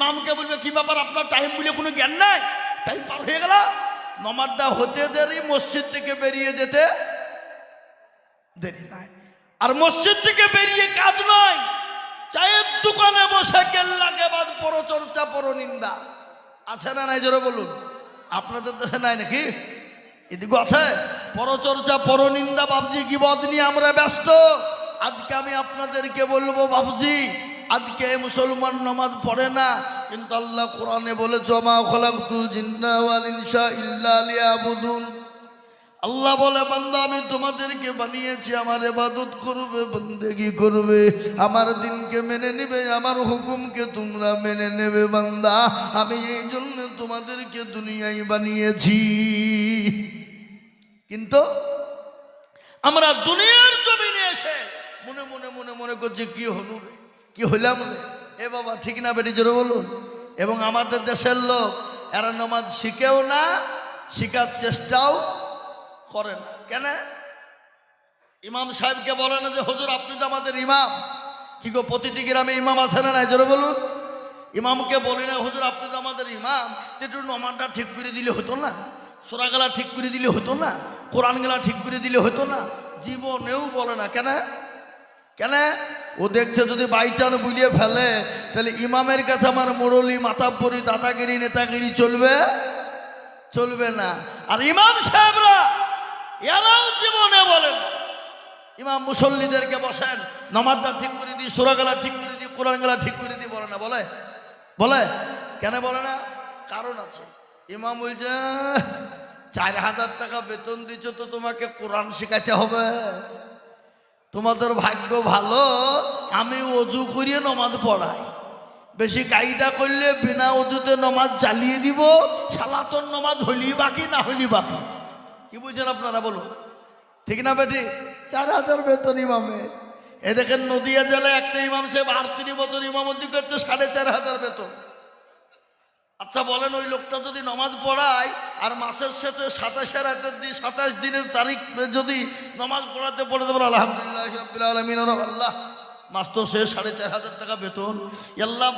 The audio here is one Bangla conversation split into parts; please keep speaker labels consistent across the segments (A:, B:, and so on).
A: ইমামকে বলবে কি ব্যাপার আপনার টাইম বলে কোনো জ্ঞান নাই, টাইম পার হয়ে গেল। নামাজটা হতে দেরি, মসজিদ থেকে বেরিয়ে যেতে দেরি নাই। আর মসজিদ থেকে বেরিয়ে কাজ নয়, চায়ের দোকানে বসে কেল্লাকে বাদ পরচর্চা পরনিন্দা আছে না নাই? জোরে বলুন। আপনাদের দেশে নাই নাকি? এদিকে আছে পরচর্চা পরনিন্দা বাবজি কি বদ নিয়ে আমরা ব্যস্ত। আজকে আমি আপনাদেরকে বলবো বাবজি, আজকে মুসলমান নামাজ পড়ে না, কিন্তু আল্লাহ কোরআনে বলেছে মা খালাকতুল জিন্না ওয়াল ইনসা ইল্লা লিয়াবুদুন। আল্লাহ বলে বান্দা আমি তোমাদেরকে বানিয়েছি আমার ইবাদত করবে, বন্দেগী করবে, আমার দিনকে মেনে নেবে, আমার হুকুমকে তোমরা মেনে নেবে। বান্দা আমি এই জন্য তোমাদেরকে দুনিয়ায় বানিয়েছি। কিন্তু আমরা দুনিয়ার জমিনে এসে মনে মনে মনে মনে করছি কি হলু রে, কি হইলাম রে। এ বাবা ঠিক না বেটি? জোরে বলুন। এবং আমাদের দেশের লোক এরা নামাজ শিখেও না, শিখার চেষ্টাও করে না। কেন? ইমাম সাহেবকে বলে না যে হুজুর আপনি তো আমাদের ইমাম। কি গো, প্রতিটি গ্রামে ইমাম আছে না নাই? জোরে বলুন। ইমামকে বলি না হুজুর আপনি তো আমাদের ইমাম, একটু নমাজটা ঠিক করে দিলে হতো না, সূরা গেলা ঠিক করে দিলে হতো না, কোরআন গেলা ঠিক করে দিলে হতো না? জীবনেও বলে না। কেন? কেন? ও দেখছে যদি বাইচান বুলিয়ে ফেলে তাহলে ইমামের কাছে আমার মোড়লি মাতাব্বরি দাদাগিরি নেতাগিরি চলবে চলবে না। আর ইমাম সাহেবরা এরাও জীবনে বলেন, ইমাম মুসল্লিদেরকে বসেন নামাজটা ঠিক করে দিই, সূরা গেলা ঠিক করে দিই, কোরআন গেলা ঠিক করে দিই, বলে না? বলে? বলে? কেন বলে না? কারণ আছে। ইমাম বলছে 4000 টাকা বেতন দিচ্ছ তো তোমাকে কোরআন শেখাতে হবে। তোমাদের ভাগ্য ভালো আমি অজু করিয়ে নমাজ পড়াই, বেশি কায়দা করলে বিনা অজুতে নমাজ চালিয়ে দিব, সালাতন নমাজ হইলি বাকি না হইলি বাকি। কি বুঝছেন আপনারা বলুন? ঠিক না বেটি? 4000 বেতন ইমামে। এ দেখেন নদিয়া জেলায় একটা ইমাম সাহেব 38 বছর ইমামতি করছে, 4500 বেতন। আচ্ছা বলেন ওই লোকটা যদি নামাজ পড়ায় আর মাসের শেষে 27 দিনের তারিখ যদি নামাজ পড়াতে বলে আলহামদুলিল্লাহ রাব্বিল আলামিন, আল্লাহ মাস তো শেষ, 4500 টাকা বেতন। আল্লাহ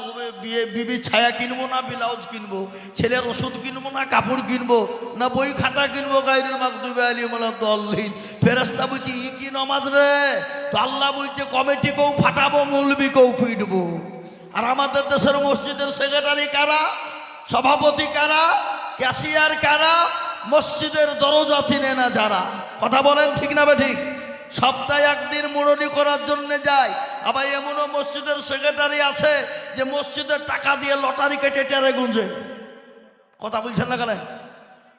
A: বিবি ছায়া কিনবো না ব্লাউজ কিনবো, ছেলের ওষুধ কিনবো না কাপড় কিনবো না বই খাতা কিনবো, গায়রুল মাগদুবি আলাইহিম ওয়ালাদ-দাল্লিন। ফেরেশতা বলছে ই কি নামাজ রে? তো আল্লাহ বলছে কমিটিকেও ফাটাবো, মৌলবীকেও পিটবো। আর আমাদের দেশের মসজিদের সেক্রেটারি কারা, সভাপতি কারা, ক্যাশিয়ার কারা, মসজিদের দরজা চিনে না যারা। কথা বলেন ঠিক না ঠিক? সপ্তাহে একদিন মুরলি করার জন্য যায়। আবার এমনও মসজিদের সেক্রেটারি আছে যে মসজিদের টাকা দিয়ে লটারি কেটে টেরে গুঞ্জে। কথা বলছেন না কেন?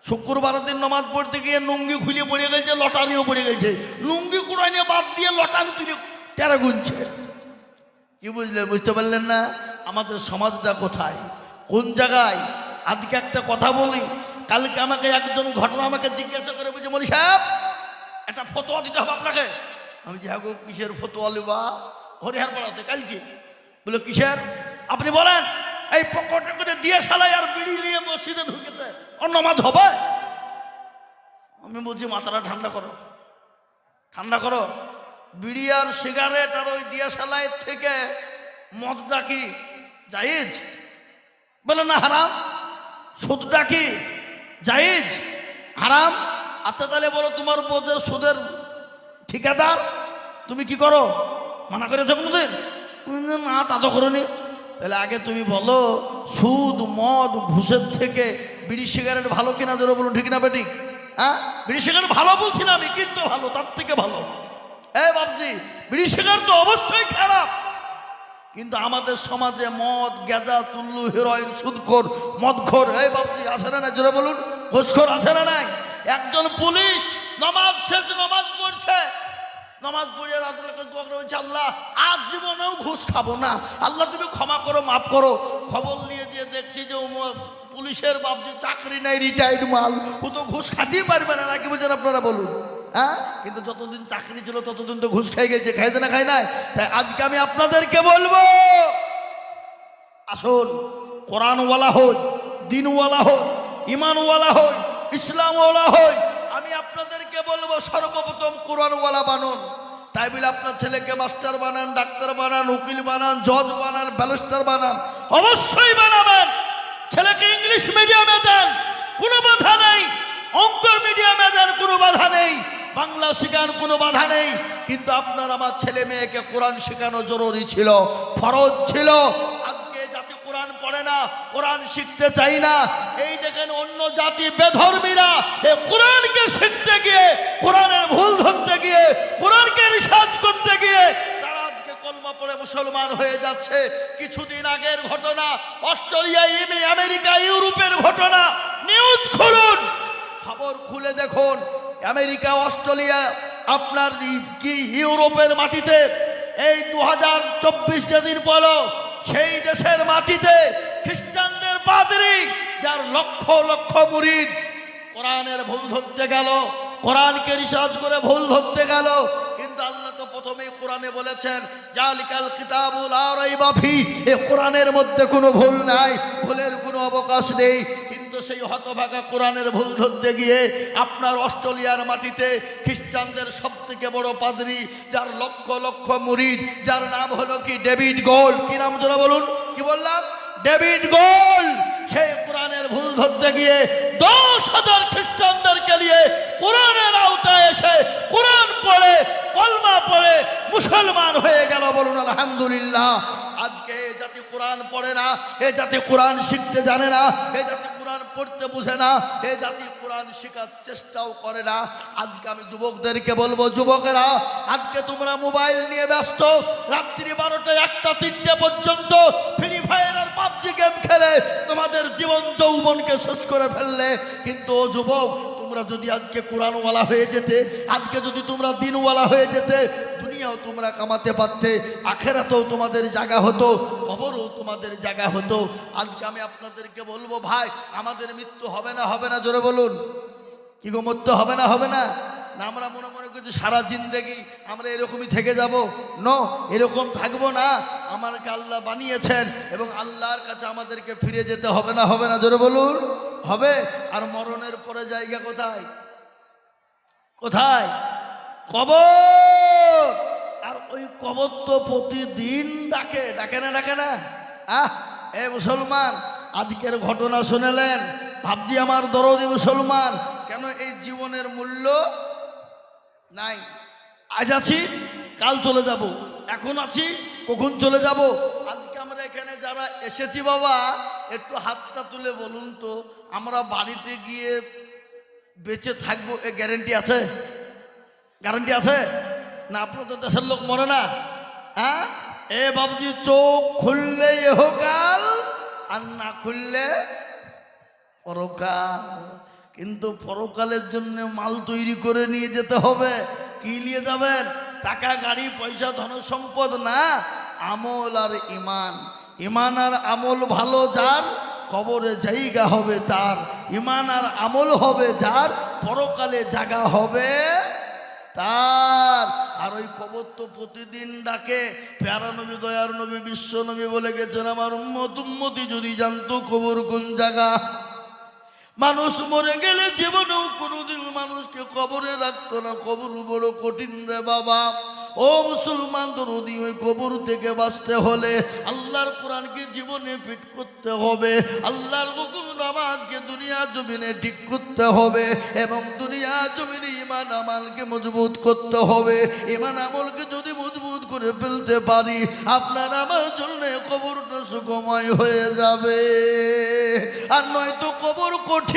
A: শুক্রবারের দিন নামাজ পড়তে গিয়ে লুঙ্গি খুলে পড়ে গেছে, লটারিও পড়ে গেছে, লুঙ্গি কুড়াইনে বাদ দিয়ে লটারি তুলে টেরে গুনছে। কি বুঝলেন? বুঝতে পারলেন না? আমাদের সমাজটা কোথায়, কোন জায়গায়? আজকে একটা কথা বলি, কালকে আমাকে একজন ঘটনা আমাকে জিজ্ঞাসা করে বলছে মৌলভী সাহেব একটা ফতোয়া দিতে হবে আপনাকে। আমি যে হ্যাঁ গো কিসের ফতোয়া লিবা? হরিহার পাড়াতে কালকে। বলে কিসের? আপনি বলেন। এই পকেটে করে দিয়ে সালাই আর বিড়ি নিয়ে মসজিদে ঢুকেছে, ওর নামাজ হবে? আমি বলছি মাথাটা ঠান্ডা করো, ঠান্ডা করো। বিড়ি আর সিগারেট আর ওই দিয়া সালাইয়ের থেকে মদটা কি জায়েজ? বলে না হারাম। সুদটা কি জায়েজ? হারাম। আচ্ছা তাহলে বলো তোমার বোধ সুদের ঠিকাদার, তুমি কি করো? মানা করেছো কোনোদিন? না তা তো করোনি। তাহলে আগে তুমি বলো সুদ মদ ঘুষের থেকে বিড়ি সিগারেট ভালো কিনা? জোরে বলুন ঠিক না বেটি? হ্যাঁ, বিড়ি সিগারেট ভালো বলছি না আমি, কিন্তু ভালো, তার থেকে ভালো। এই বাবজি বিড়ি সিগারেট তো অবশ্যই খারাপ, কিন্তু আমাদের সমাজে মদ গেজা চুল্লু হিরোইন সুদখোর মদখোর এই বাবজি আছে না নাই? জোরে বলুন। ঘুষখোর আছে না নাই? একজন পুলিশ নামাজ শেষ নামাজ পড়ছে, নামাজ পড়ে রাসূলকে দোয়া করে বলছে আল্লাহ আজ জীবনেও ঘুষ খাবো না, আল্লাহ তুমি ক্ষমা করো, মাফ করো। খবর নিয়ে দিয়ে দেখছি যে পুলিশের বাবজি চাকরি নাই, রিটায়ার্ড মাল, ও তো ঘুষ খাতেই পারবে না। নাকি বুঝেন আপনারা বলুন? হ্যাঁ, কিন্তু যতদিন চাকরি ছিল ততদিন তো ঘুষ খাই গেছে, খাইছে না খাই নাই? তাই আজকে আমি আপনাদেরকে বলবো আসুন কোরআনওয়ালা হই, দিনওয়ালা হই, ইমানওয়ালা হই, ইসলামওয়ালা হই। আমি আপনাদেরকে বলবো সর্বপ্রথম কোরআনওয়ালা বানুন। তাই বলে আপনার ছেলেকে মাস্টার বানান, ডাক্তার বানান, উকিল বানান, জজ বানান, ব্যারিস্টার বানান, অবশ্যই বানাবেন। ছেলেকে ইংলিশ মিডিয়ামে দেন, কোনো বাধা নেই। অঙ্কর মিডিয়ামে দেন, কোনো বাধা নেই। বাংলা শেখান, কোনো বাধা নেই। কিন্তু আপনার আমার ছেলে মেয়েকে কোরআন শেখানো জরুরি ছিল, ফরজ ছিল। আজকে জাতি কোরআন পড়ে না, কোরআন শিখতে চাই না। এই দেখেন অন্য জাতি বেধর্মীরা এই কোরআনকে শিখতে গিয়ে, কোরআনের ভুল ধরতে গিয়ে, কোরআনকে রিসার্চ করতে গিয়ে তারা আজকে কলমা পড়ে মুসলমান হয়ে যাচ্ছে। কিছুদিন আগের ঘটনা, অস্ট্রেলিয়া, আমেরিকা, ইউরোপের ঘটনা। নিউজ খুলুন, খবর খুলে দেখুন। আমেরিকা, অস্ট্রেলিয়া, আপনার কি ইউরোপের মাটিতে এই 2024 যেদিন পড়ো, সেই দেশের মাটিতে খ্রিস্টানদের পাদ্রী, যার লক্ষ লক্ষ মুরিদ, কোরআনের ভুল ধরতে গেল, কোরআনকে রিসার্চ করে ভুল ধরতে গেল। কিন্তু আল্লাহ তো প্রথমেই কোরআনে বলেছেন, জালিকাল কিতাবুল লা রাইবা ফি, এই কোরআনের মধ্যে কোনো ভুল নাই, ভুলের কোনো অবকাশ নেই। কিন্তু সেই হতভাগা কোরআনের ভুল ধরতে গিয়ে আপনার অস্ট্রেলিয়ার মাটিতে খ্রিস্টানদের সব থেকে বড় পাদ্রী, যার লক্ষ লক্ষ মুরিদ, যার নাম হলো কি ডেভিড গোল্ড। কি নাম জোরা বলুন? কি বললাম? David gold. সেই কোরআনের ভুল ধরতে গিয়ে 10,000 খ্রিস্টানদেরকে নিয়ে কোরআনের আওতায় এসে কোরআন পড়ে, কলমা পড়ে মুসলমান হয়ে গেল। বলুন আলহামদুলিল্লাহ। আজকে এ জাতি কোরআন পড়ে না, এ জাতি কোরআন শিখতে জানে না, এ জাতি কোরআন পড়তে বুঝে না, এ জাতি কোরআন শেখার চেষ্টাও করে না। আজকে আমি যুবকদেরকে বলবো, যুবকেরা আজকে তোমরা মোবাইল নিয়ে ব্যস্ত, রাত্রি 12টা, 1টা, 3টে পর্যন্ত ফ্রি ফায়ার আর পাবজি গেম খেলে তোমাদের জীবন যৌবনকে শেষ করে ফেললে। কিন্তু ও যুবক, তোমরা যদি আজকে কোরআনওয়ালা হয়ে যেতে, আজকে যদি তোমরা দিনওয়ালা হয়ে যেতে, দুনিয়াও তোমরা কামাতে পারতে, আখেরাতেও তোমাদের জায়গা হতো, কবরও তোমাদের জায়গা হতো। আজকে আমি আপনাদেরকে বলবো, ভাই আমাদের মৃত্যু হবে না? হবে না? জোরে বলুন। কি গো, মৃত্যু হবে না? হবে না? না আমরা মনে মনে করছি সারা জিন্দেগি আমরা এরকমই থেকে যাব? নো, এরকম থাকবো না। আমাকে আল্লাহ বানিয়েছেন এবং আল্লাহর কাছে আমাদেরকে ফিরে যেতে হবে না? হবে না? জোরে বলুন। হবে। আর মরণের পরে জায়গা কোথায়? কোথায়? কবর। আর ওই কবর তো প্রতিদিন ডাকে, ডাকে না? ডাকে না? এ মুসলমান, আজকের ঘটনা শুনেলেন, ভাবছি আমার দরদি মুসলমান, কেন এই জীবনের মূল্য নাই? আজ আছি, কাল চলে যাব, এখন আছি, কখন চলে যাব। আজকে আমরা এখানে যারা এসেছি বাবা, একটু হাতটা তুলে বলুন তো, আমরা বাড়িতে গিয়ে বেঁচে থাকবো এ গ্যারেন্টি আছে? গ্যারান্টি আছে না? আপনাদের দেশের লোক মরে না? হ্যাঁ, এ বাবুজি, চোখ খুললে ইহকাল আর না খুললে পরকাল। কিন্তু পরকালের জন্য মাল তৈরি করে নিয়ে যেতে হবে। কি নিয়ে যাবেন? টাকা, গাড়ি, পয়সা, ধন সম্পদ না, আমল আর ইমান। ইমান আর আমল ভালো যার, কবরে জায়গা হবে তার। ইমান আর আমল হবে যার, পরকালে জায়গা হবে তার। আর ওই কবর তো প্রতিদিন ডাকে। প্যারা নবী, দয়ার নবী, বিশ্ব নবী বলে গেছেন, আমার উম্মত উম্মতি যদি জানতো কবর কোন জায়গা। মানুষ মরে গেলে জীবনেও কোনোদিন মানুষকে কবরে রাখতো না। কবর বড় কঠিন রে বাবা। ও মুসলমান দরদি, ওই কবর থেকে বাঁচতে হলে আল্লাহর কোরআনকে জীবনে ফিট করতে হবে, আল্লাহর হুকুম নামাজকে দুনিয়া জমিনে ঠিক করতে হবে, এবং দুনিয়া জমিনে ইমান আমলকে মজবুত করতে হবে। ইমান আমলকে যদি মজবুত করে ফেলতে পারি, আপনার আমার জন্য কবরটা সুখময় হয়ে যাবে। আর নয়তো কবর কঠিন,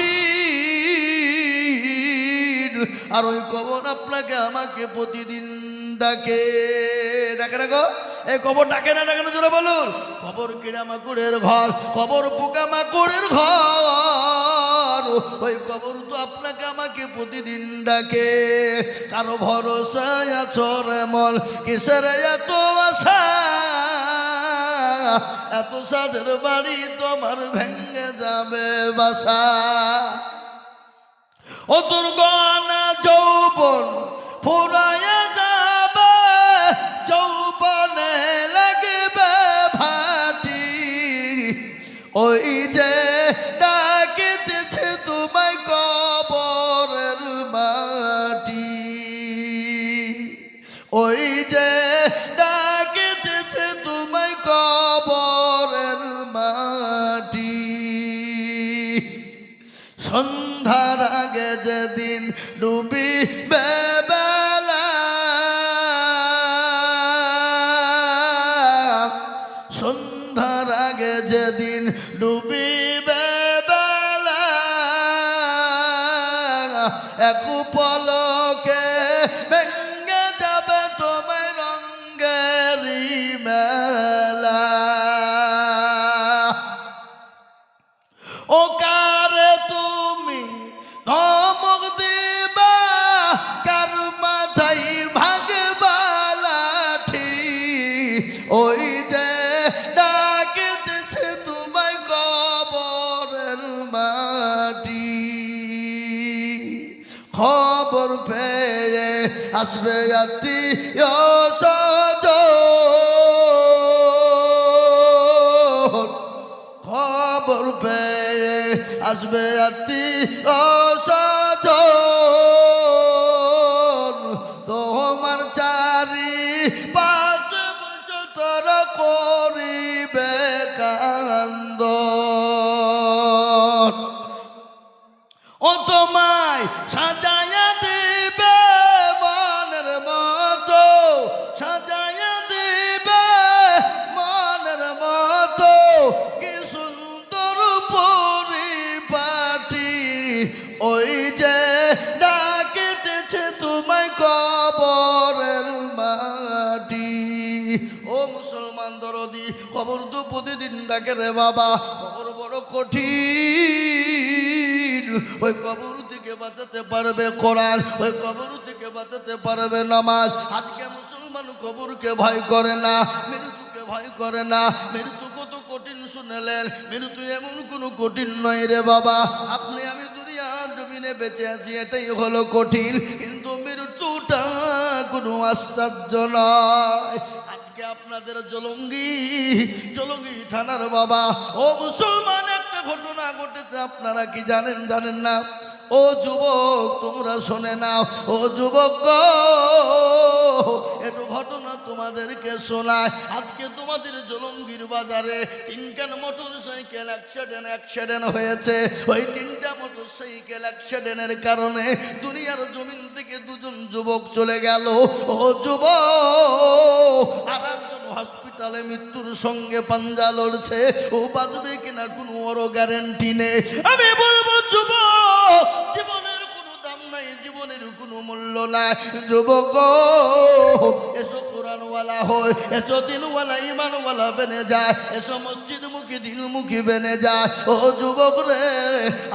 A: আর ওই কবর আপনাকে আমাকে প্রতিদিন ডাকে। ডাকে না গো? এই কবর ডাকে না? ডাকে না? জোরে বলুন। কবর কিড়ামাকুড়ের ঘর, কবর পোকামাকুড়ের ঘর। ওই কবর তো আপনাকে আমাকে প্রতিদিন ডাকে। কারো ভরসায় আছো রে মন, কিসের এত আশা? এত সাদের বাড়ি তোমার ভেঙে যাবে বাসা। ও দুর্গনা যৌবন ফুরায়া যাবে, যৌবনে লাগবে ভাটি। ওই যে ডাকিতেছে তোমায় কবরের মাটি, ওই মাটি। সন্ধ্যার আগে যেদিন ডুবিবে বেলা, সন্ধ্যার আগে যেদিন ডুবিবে বেলা, এক পলকে ভেঙে যাবে তোমার রঙ্গেরি মেলা। ও কারে তুমি ধমক দিবা, কার মাথায় ভাগবা লাঠি, ওই যে ডাকিতেছে তোমায় কবরের মাটি। খবর পেয়ে আসবে আত্মীয় স্বজন, খবর পেয়ে আসবে আত্মীয় স্বজন, তোমার চারি পাশে বসে তোরা করিবে কান্দন। ও তোমায় সাজায়া দিবে মনের মতো, সাজায়া দিবে মনের মতো, কি সুন্দর পরিপাটি, ওই যে ডাকিতেছে তোমায় কবরের মাটি। ও মুসলমান দরদি, কবর তো প্রতিদিন ডাকে রে বাবা, কবর বড় কঠিন। ওই কবর থেকে বাঁচাতে পারবে কোরআন, ওই কবর থেকে বাঁচাতে পারবে নামাজ। আজকে মুসলমান কবরকে ভয় করে না, মৃত্যুকে ভয় করে না। মৃত্যু কত কঠিন শুনেলেন, মৃত্যু এমন কোনো কঠিন নয় রে বাবা। আপনি আমি দুনিয়ার জমিনে বেঁচে আছি এটাই হলো কঠিন, কিন্তু মৃত্যুটা কোনো আশ্চর্য নয়। আজকে আপনাদের জলঙ্গি থানার বাবা, ও মুসলমান, একটা ঘটনা ঘটেছে, আপনারা কি জানেন? জানেন না? ও যুবক তোমরা শোনে নাও, ও যুবক একটু ঘটনা তোমাদেরকে শোনায়। আজকে তোমাদের জলঙ্গির বাজারে 3খান মোটরসাইকেল অ্যাক্সিডেন্ট হয়েছে। ওই 3টা মোটরসাইকেল অ্যাক্সিডেন্টের কারণে দুনিয়ার জমিন থেকে 2জন যুবক চলে গেল। ও যুবক, আর একজন হসপিটালে মৃত্যুর সঙ্গে পাঞ্জা লড়ছে, ও বাঁচবে কিনা কোনো ওর গ্যারেন্টি নেই। আমি বলবো যুবক, জীবনের কোনো দাম নাই, জীবনের কোনো মূল্য নাই। যুবক এসো কোরআনওয়ালা হয়, এসো দিনওয়ালা ইমানওয়ালা বেনে যায়, এসো মসজিদমুখী দিনমুখী বেনে যায়। ও যুবক রে,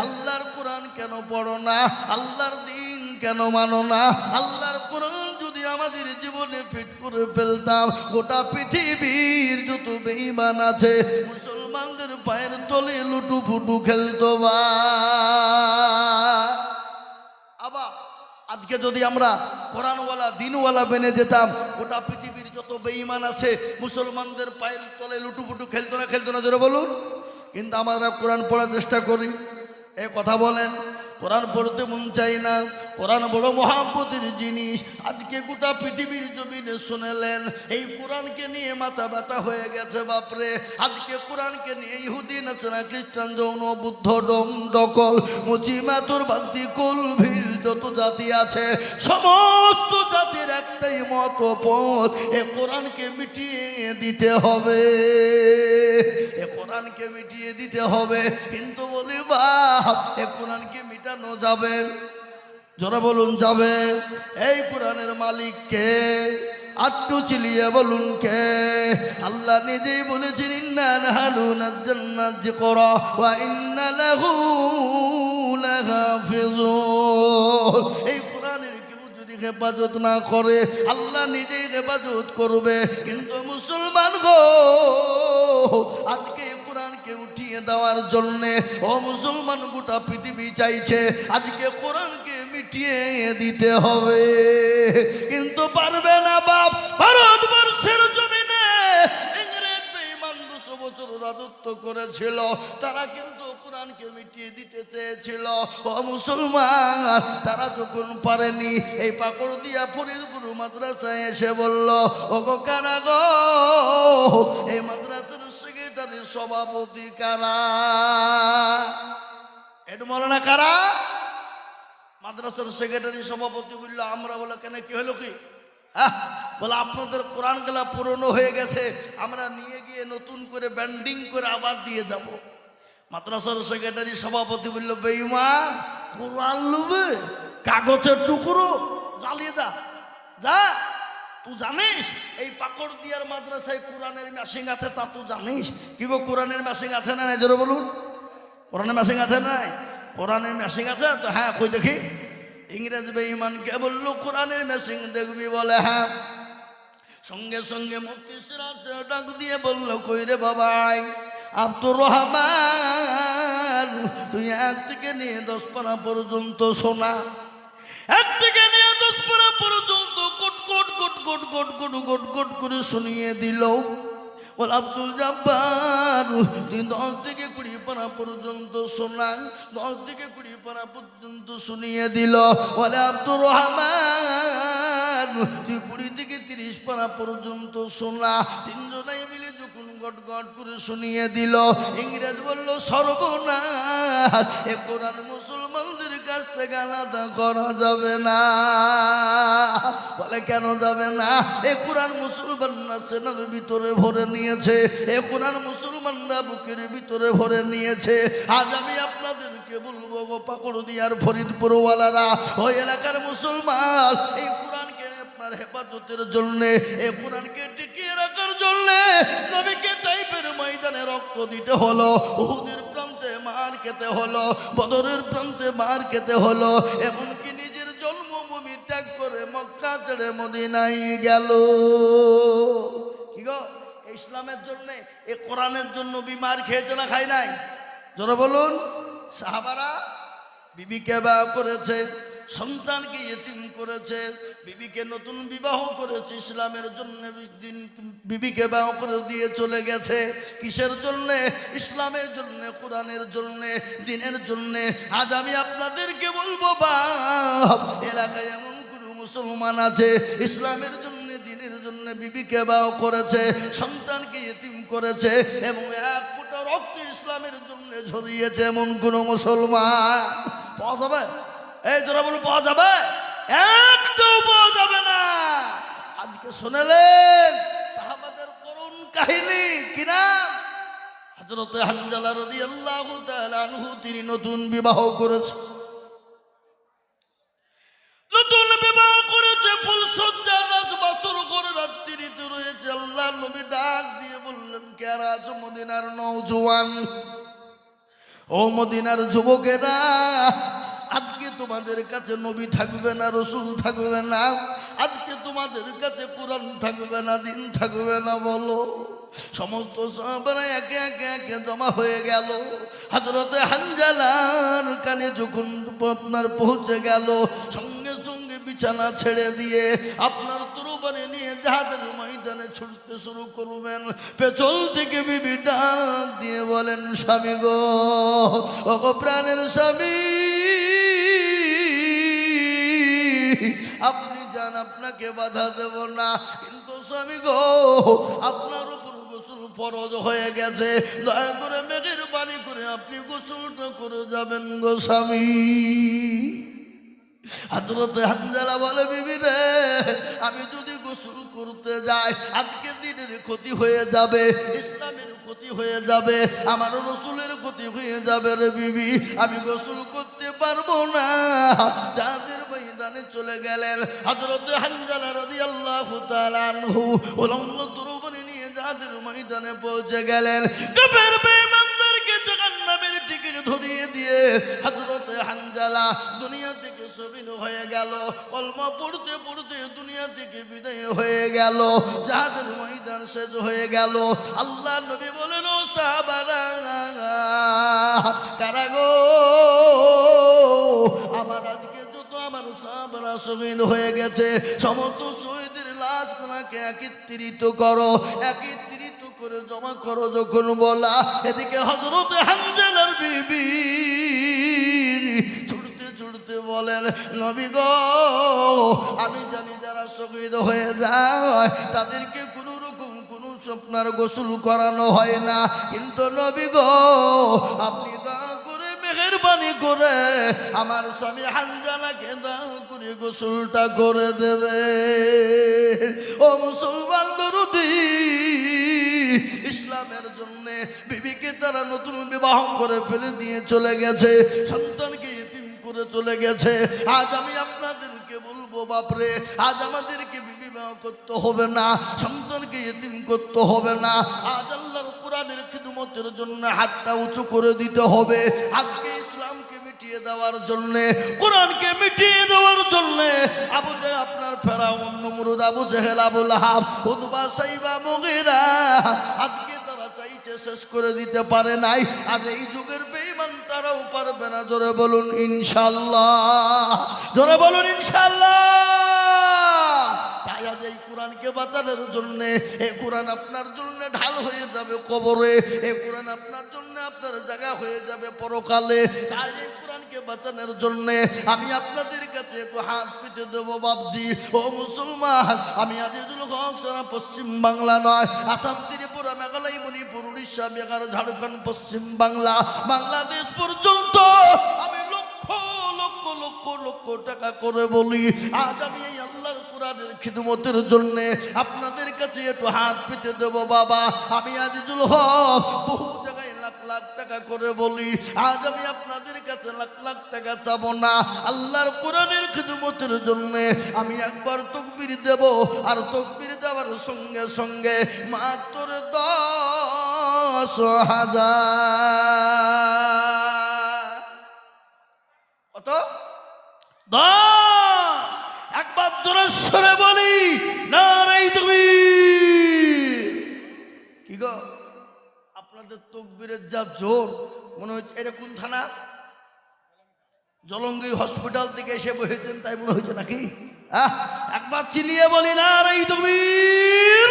A: আল্লাহর কোরআন কেন পড়ো না? আল্লাহর দিন কেন মানো না? আল্লাহর কোরআন যদি আমাদের জীবনে ফিট করে ফেলতাম, গোটা পৃথিবীর যত বেঈমান আছে মুসলমানদের পায়ের তলে লুটুপুটু খেলতো। বা আবার আজকে যদি আমরা কোরআনওয়ালা দিনওয়ালা বেনে যেতাম, গোটা পৃথিবীর যত বেঈমান আছে মুসলমানদের পায়ের তলে লুটুপুটু খেলতো না? খেলতো না? জোরে বলুন। কিন্তু আমরা কোরআন পড়ার চেষ্টা করি, এ কথা বলেন, কোরআন পড়তে মন চাই না। কোরআন বড় মহাব্বতের জিনিস। আজকে গোটা পৃথিবীর জমিনে শুনেলেন, এই কোরআনকে নিয়ে মাথা ব্যথা হয়ে গেছে বাপরে। আজকে কোরআনকে নিয়ে ইহুদি, নাসারা, খ্রিস্টান, যৌন, বুদ্ধ, ডোম, ডকল, মুচি, মাতুর, বাগদি, কুল, ভিল, যত জাতি আছে সমস্ত জাতির একটাই মত পথ, এ কোরআনকে মিটিয়ে দিতে হবে, এ কোরআনকে মিটিয়ে দিতে হবে। কিন্তু বলি বাপ, এ কোরআনকে মিটানো যাবে? জোরে বলুন, যাবে? এই কোরআনের মালিক কে? আটটু চিলিয়ে বলুন কে? আল্লাহ নিজেই বলেছেন, ইন্না নাহনু নাযালনা যিকরা ওয়া ইন্না লাহু লাহাফিজুন। এই কোরআনের কেউ যদি হেফাজত না করে, আল্লাহ নিজেই হেফাজত করবে। কিন্তু মুসলমান গো, আজকে কোরআনকে উঠিয়ে দেওয়ার জন্যে ও মুসলমান গোটা পৃথিবী চাইছে আজকে কোরআনকে মিটিয়ে দিতে হবে, কিন্তু পারবে না বাপ। ভারতবর্ষের জমিনে ইংরেজ বেঈমান 200 বছর রাজত্ব করেছিল, তারা কিন্তু কোরআনকে মিটিয়ে দিতে চেয়েছিল। ও মুসলমান, তারা যখন পারেনি, এই পাকড়দিয়া ফরিদপুর মাদ্রাসায় এসে বলল, ও গো কারা গো, এই মাদ্রাসার সেক্রেটারি সভাপতি কারা? একটু মৌলানা কারা? মাদ্রাসার সেক্রেটারি সভাপতি বললো আমরা। বলে কেন, কি হলো কি? বলে আপনাদের কোরআন গুলা পুরনো হয়ে গেছে, আমরা নিয়ে গিয়ে নতুন করে ব্যান্ডিং করে আবার দিয়ে যাব। মাদ্রাসার সেক্রেটারি সভাপতি বলল বেঈমান, কোরআন লুবে কাগজের টুকরো, জ্বালিয়ে যা যা। তুই জানিস এই পাকড় দিয়ার মাদ্রাসায় কোরআনের মেশিং আছে? তা তুই জানিস? কি গো, কোরআনের মেশিং আছে না? জোরে বলুন, কোরআনের মেশিং আছে না? কোরআনের মেশিং আছে তো? হ্যাঁ, কই দেখি। ইংরেজ বেঈমানকে বললো কোরআনের মেশিং দেখবি? বলে হ্যাঁ। সঙ্গে সঙ্গে মুফতি সিরাজ ডাক দিয়ে বলল কই রে বাবাই, আব্দুর রহমান, তুই 1 থেকে নিয়ে 10 পারা পর্যন্ত শোনা। 1 থেকে নিয়ে 10 পারা পর্যন্ত quote quote quote quote quote quote quote quote করে শুনিয়ে দিল। বল আব্দুল জব্বার, তুই 10 থেকে 20 পারা পর্যন্ত শোনা। 10 থেকে 20 পারা পর্যন্ত শুনিয়ে দিল। বলে আব্দুর রহমান, তুই 20 থেকে 30 পারা পর্যন্ত শোনা। 3 জনাই মিলে যখন গট গট করে শুনিয়ে দিল, ইংরেজ বলল সর্বনাশ, এ কোরআন মুসলমানদের কাছ থেকে আলাদা করা যাবে না। বলে কেন যাবে না? এ কোরআন মুসলমানরা সেনার ভিতরে ভরে নিয়েছে, এ কোরআন মুসলমানরা বুকের ভিতরে ভরে নিয়েছে। আজ আমি আপনাদেরকে বলবো গো পাকড় দিয়ার ফরিদপুর ওয়ালারা, ওই এলাকার মুসলমান, এই কোরআনকে আপনার হেফাজতের জন্য, এই কোরআনকে টিকিয়ে রাখার জন্য নবীকে তাইফের ময়দানে রক্ত দিতে হলো, উহুদের প্রান্তে মার খেতে হলো, বদরের প্রান্তে মার খেতে হলো, এমনকি নিজের জন্মভূমি ত্যাগ করে মক্কা ছেড়ে মদিনায় গেল। কি গো, ইসলামের জন্য, এ কোরআনের জন্য বিমার খেয়েছে না খাই নাই? জোরে বলুন। সাহাবারা বিবিকে বিবাহ করেছে, সন্তানকে ইতিম করেছে, বিবিকে নতুন বিবাহ করেছে, ইসলামের জন্য বিবিকে বিবাহ করে দিয়ে চলে গেছে। কিসের জন্য? ইসলামের জন্য, কোরআনের জন্য, দ্বীনের জন্য। আজ আমি আপনাদেরকে বলবো বাপ, এলাকায় এমন কোন মুসলমান আছে ইসলামের জন্য, দ্বীনের জন্য বিবিকে বিবাহ করেছে, সন্তানকে ইতিম করেছে এবং 1 ফোঁটা রক্ত ইসলামের জন্য ঝরিয়েছে, এমন কোন মুসলমান পাওয়া যাবে? এই জোরে বলুন, পাওয়া যাবে? একটাও পাওয়া যাবে না। আজকে শুনলেন সাহাবাদের করুণ কাহিনী, কি নাম? হযরত হানজালা রাদিয়াল্লাহু তাআলা আনহু, তিনি নতুন বিবাহ করেছে, নতুন বিবাহ করেছে, ফুলসজ্জার রাজবাসর ঘরে রাত্রিতে রয়েছে। আল্লাহর নবী ডাক দিয়ে বললেন, কারা আছো মদিনার নওজোয়ান, ও মদিনার যুবকেরা, আজকে তোমাদের কাছে নবী থাকবে না, রসুল থাকবে না, আজকে তোমাদের কাছে কোরআন থাকবে না, দ্বীন থাকবে না। বলো। সমস্ত সাহাবারা একে একে একে জমা হয়ে গেল। হযরত হানজালার কানে যখন আপনার পৌঁছে গেল, সঙ্গে সঙ্গে বিছানা ছেড়ে দিয়ে আপনার তরবারি নিয়ে জিহাদের ময়দানে ছুটতে শুরু করবেন। পেছন থেকে বিবি ডাক দিয়ে বলেন, স্বামী গো, ওগো প্রাণের স্বামী, আপনি যান, আপনাকে বাধা দেব না, কিন্তু স্বামী গো, আপনার উপর গোসল ফরজ হয়ে গেছে, দয়া করে মেঘের বাণী করে আপনি গোসলটা করে যাবেন গো স্বামী। হযরত হানজালা বলে, বিবি রে, আমি যদি গোসল করতে যাই আজকে দিনের ক্ষতি হয়ে যাবে, ইসলামের ক্ষতি হয়ে যাবে, আমার রসুলের ক্ষতি হয়ে যাবে রে বিবি, আমি গোসল করতে পারবো না। যাদের ময়দানে চলে গেলেন হযরত হানজালা রাদিয়াল্লাহু তাআলা আনহু, উলঙ্গ তরবারি নিয়ে যাদের ময়দানে পৌঁছে গেলেন। কাফের বেঈমানদেরকে জাহান্নামের টিকিট ধরিয়ে দিয়ে হযরত হানজালা দুনিয়া থেকে সবিন হয়ে গেল। কলমা পড়তে পড়তে দুনিয়া থেকে বিদায় হয়ে গেল, যাদের ময়দান শেষ হয়ে গেল। আল্লাহ নবী বলেন, ও সাহাবারা, কারা গো, আমার আজকে যত আমার সাহাবারা শহীদ হয়ে গেছে, সমস্ত শহীদের লাশগুলোকে একত্রিত করো, একত্রিত করে জমা করো। যখন বলা, এদিকে হযরত হানজালার বিবি ছুটতে ছুটতে বলেন, নবী গো, আমি জানি যারা শহীদ হয়ে যায় তাদেরকে কোনো রকম কোনো আপনার গোসল করানো হয় না, কিন্তু নবী গো আপনি দয়া করে মেহেরবানি করে আমার স্বামী হানজালাকে দয়া করে গোসলটা করে দেবে। ও মুসলমান দরদি, ইসলামের জন্য বিবিকে তারা নতুন বিবাহ করে ফেলে দিয়ে চলে গেছে, সন্তানকে ইতিম করে চলে গেছে। আজ আমি আপনাদেরকে বলবো বাপরে, আজ আমাদেরকে বিবাহ করতে হবে না, সন্তানকে ইতিম করতে হবে না। আজ আল্লাহর কোরআনের খিদমতের জন্য হাতটা উঁচু করে দিতে হবে। আজকে ইসলামকে মিটিয়ে দেওয়ার জন্য, কোরআনকে মিটিয়ে দেওয়ার জন্য আবু জেহেল, আপনার ফেরাউন, নমরুদ, আবু জেহেল, আবু লাহাব, উতবা, সাইবা, মুগীরা আজকে তারা চাইছে শেষ করে দিতে পারে নাই। আজ এই যুগের বেঈমান তারাও পারবে না। জোরে বলুন ইনশাআল্লাহ, জোরে বলুন ইনশাআল্লাহ। তাই আজ এই কোরআনকে বাঁচানোর জন্য, এই কোরআন আপনার জন্য ঢাল হয়ে যাবে কবরে, এই কোরআন আপনার জন্য আপনার জায়গা হয়ে যাবে পরকালে। তাই এই কোরআনকে বাঁচানোর জন্য আমি আপনাদের কাছে একটু হাত পেতে দেবো বাপজি। ও মুসলমান, আমি আজিজুল হক সারা পশ্চিম বাংলা নয়, আসাম, ত্রিপুরা, মেঘালয়, মণিপুর, উড়িষ্যা, বিহার, ঝাড়খণ্ড, পশ্চিম বাংলা, বাংলাদেশ পর্যন্ত আমি লক্ষ লক্ষ লক্ষ লক্ষ টাকা করে বলি, আজ আমি এই আল্লাহর কোরআনের খিদমতের জন্য আপনাদের কাছে একটু হাত পেতে দেব বাবা। আমি আজিজুল হক বহু জায়গায় লাখ লাখ টাকা করে বলি, আজ আমি আপনাদের কাছে লাখ লাখ টাকা চাবো না। আল্লাহর কোরআনের খিদমতের জন্য আমি একবার তাকবীর দেব, আর তাকবীর দেওয়ার সঙ্গে সঙ্গে মাত্র 10,000। কত? 10। একবার জোরে সরে বলি নারে তাকবীর। কি গো, আপনাদের তাকবীরের যা জোর, মনে হচ্ছে এটা কোন থানা? জলঙ্গি হসপিটাল থেকে এসে বসেছেন তাই মনে হচ্ছে নাকি? একবার চিলিয়ে বলি নারে তাকবীর।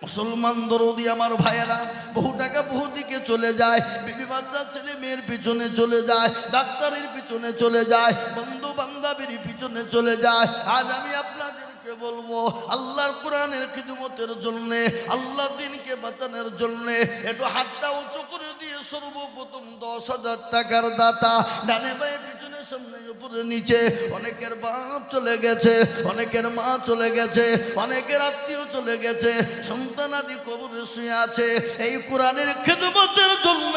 A: মুসলমান দরদি আমার ভাইয়েরা, বহু টাকা বহু দিকে চলে যায়, বিবি বাচ্চা ছেলে মেয়ের পিছনে চলে যায়, ডাক্তারের পিছনে চলে যায়, বন্ধু বান্ধবের পিছনে চলে যায়। আজ আমি আপনাদেরকে বলবো, আল্লাহর কোরআনের খিদমতের জন্য, আল্লাহ দিনকে বাঁচানোর জন্য একটু হাতটা উঁচু করে দিয়ে সর্বপ্রথম 10,000 টাকার দাতা, ডানে বায়ে পিছনে সামনে উপরে নিচে। অনেকের বাপ চলে গেছে, অনেকের মা চলে গেছে, অনেকের আত্মীয় চলে গেছে, সন্তানাদি কবরে শুয়ে আছে। এই কোরআনের খিদমতের জন্য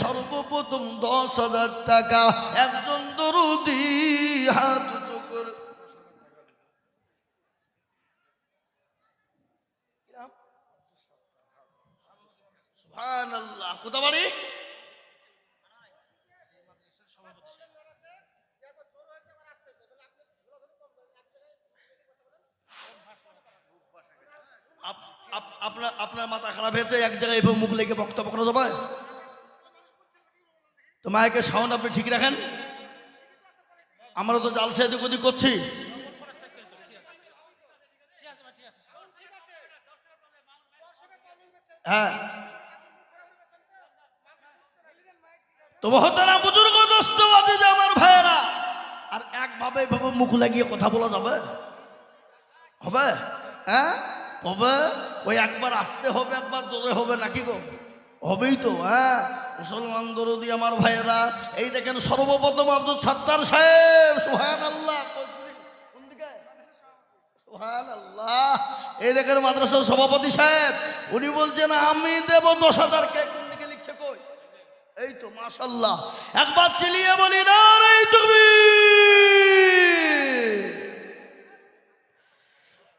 A: সর্বপ্রথম 10,000 টাকা একজন দরুদি হাত উঁচু করে। সুবহানাল্লাহ। কোথা বাড়ি? আপনার মাথা খারাপ হয়েছে, এক জায়গায় এভাবে মুখ লেগে বক্তব্য করা যাবে? তো মাইকের সাউন্ড আপনি ঠিক রাখেন। আমরা তো জালসা এদিক ওদিক করছি। হ্যাঁ, তো মহতারাম বুজুর্গ দোস্ত আদিজ আমার ভাইয়েরা, আর একভাবে এভাবে মুখ লাগিয়ে কথা বলা যাবে? হবে? হ্যাঁ তবে ওই একবার আসতে হবে, একবার জোরে হবে নাকি গো? হবেই তো। হ্যাঁ, মুসলমান দরদি আমার ভাইয়েরা, এই দেখেন সর্বপ্রথম আব্দুল সাত্তার সাহেব, সুবহানাল্লাহ। কোন দিকে? সুবহানাল্লাহ। এই দেখেন মাদ্রাসার সভাপতি সাহেব, উনি বলছেন আমি দেব 10,000। কে কোন দিকে লিখছে কই? এই তো মাশাআল্লাহ। একবার চিলিয়ে বলি নারে তাকবীর।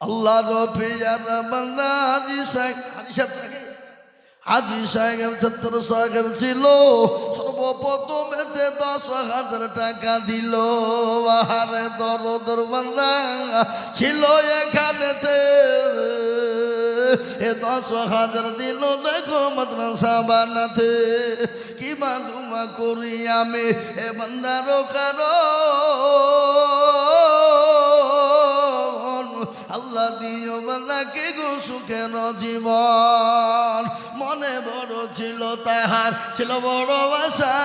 A: আল্লাহ রফিয়ার বান্দা হাজী সাহেব, হাজী সাহেব নাকি? হাজী সাহেব ছাত্র সাহেব ছিল, সর্বপ্রথম এতে 10,000 টাকা দিল। আহারে দরদর বান্দা ছিল এখানেতে, এ 10,000 দিল দেখো মাদ্রাসা বানাতে। কি মাদুমা করি আমি এ বান্দারও কারণ, আল্লাহ দিও বান্দাকে গো সুখের জীবন। মনে বড় ছিল তাহার, ছিল বড় আশা,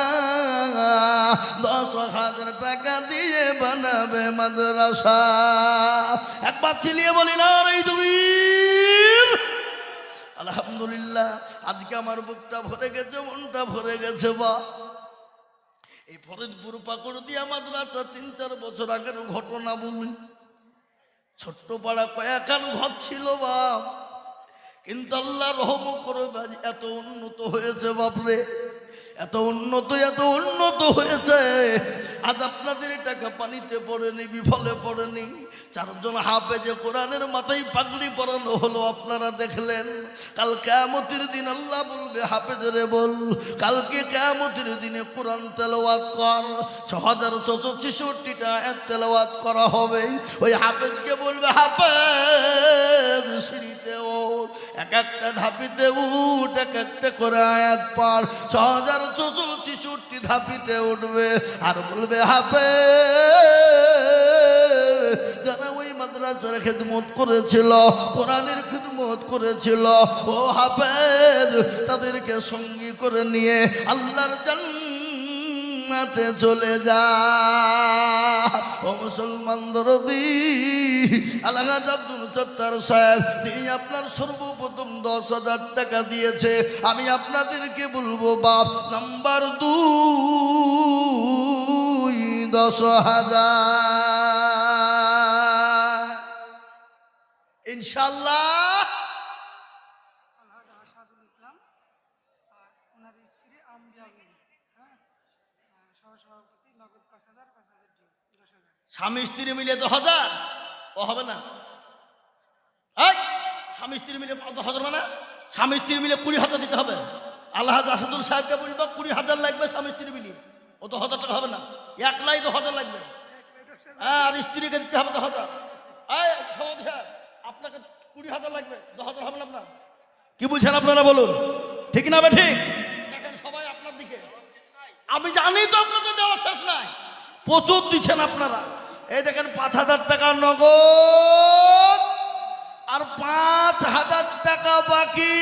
A: 10,000 টাকা দিয়ে বানাবে মাদ্রাসা। একবার চিলিয়ে বলি না রে তুমি। আলহামদুলিল্লাহ, আজকে আমার বুকটা ভরে গেছে, মনটা ভরে গেছে। বা এই ফরিদপুর পাকুড়দিয়া মাদ্রাসা 3-4 বছর আগের ঘটনা বলি। ছোট্ট পাড়া কয়েকখান ঘর ছিল বাপ, কিন্তু আল্লাহ রহম করে এত উন্নত হয়েছে বাপরে, এত উন্নত হয়েছে। আজ আপনাদের টাকা পানিতে পড়েনি, বিফলে পড়েনি। 4 জন হাফেজে কোরআনের মাথায় পাগড়ি পরানো হলো, আপনারা দেখলেন। কাল কিয়ামতের দিন আল্লাহ বলবে হাফেজরে বল, কালকে কিয়ামতের দিনে কোরআন তেলাওয়াত কর। 6,466টা আয়াত তেলাওয়াত করা হবে। ওই হাফেজকে বলবে হাফেজ সিঁড়িতে ওঠ, এক একটা ধাপিতে উঠ, এক একটা করে আয়াত পার। 6,466 ধাপিতে উঠবে আর বলবে হাফেজ যারা ওই মাদ্রাসার খেদমত করেছিল, কোরআনের খেদমত করেছিল, ও হাফেজ তাদেরকে সঙ্গী করে নিয়ে আল্লাহর জান্নাতে চলে যা। ও মুসলমান দরদি আলহাজ আব্দুল সত্তার সাহেব, তিনি আপনার সর্বপ্রথম 10,000 টাকা দিয়েছে। আমি আপনাদেরকে বলবো বাপ, নাম্বার 2 10,000 ইনশাআল্লাহ। স্বামী স্ত্রী মিলে 10,000 ও হবে না। স্বামী স্ত্রী মিলে 10,000 মানে স্বামী স্ত্রী মিলে 20,000 দিতে হবে। আলহাজ আসাদুল সাহেবকে বলবো 20,000 লাগবে স্বামী স্ত্রী মিলে, ও 10,000 টাকা হবে না, একলাই 10,000 লাগবে। আর স্ত্রীকে দিতে হবে 10,000। আপনাকে 20,000 লাগবে, 10,000 হবে না আপনার? কি বুঝছেন আপনারা বলুন, ঠিক না? ঠিক দেখেন সবাই আপনার দিকে। আমি জানি তো আপনাদের দেওয়া শেষ নাই, প্রচুর দিচ্ছেন আপনারা। এই দেখেন 5,000 টাকা নগদ আর 5,000 টাকা বাকি।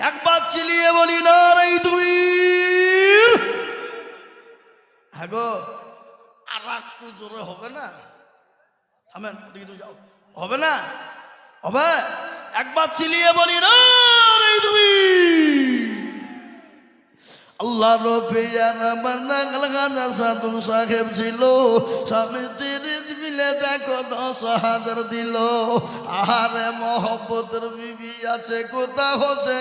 A: একবার চিলিয়ে বলি না রে তুমি। হ্যাঁ গো, আর একটু জোরে হবে না? থামেন, যাও, হবে না? হবে? একবার চিলিয়ে বলি না রে তুমি। আল্লাহ রবিয়ানা বান্দা গালগানা সাধু সাহেব ছিল, স্বামী স্ত্রী মিলে দেখো 10,000 দিল। আহারে মহব্বতের বিবি আছে কোথা হতে,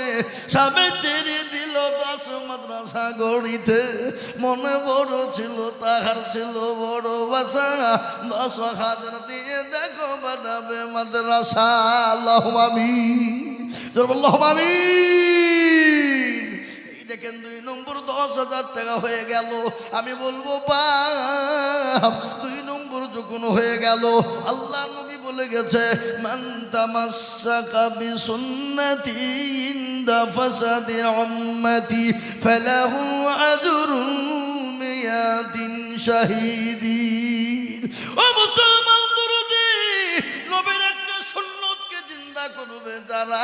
A: স্বামী স্ত্রী দিল 10 মাদ্রাসা গড়িতে। মনে বড় ছিল তাহার, ছিল বড় বাসা, 10,000 দিয়ে দেখো বানাবে মাদ্রাসা। আল্লাহুম্মা আমিন, আল্লাহুম্মা আমিন। দেখেন 2 নম্বর 10,000 টাকা হয়ে গেল। আমি বলবো বাপ, 2 নম্বর যখন হয়ে গেল, আল্লাহ নবী বলে গেছে মান তামাসসাকা বিসুন্নতি ইনদা ফাসাদি উম্মতি ফালাহু আজরুন মিয়াতিন শাহীদিন। ও মুসলমান দরদি, নবীর একটা সুন্নতকে জিন্দা করবে যারা,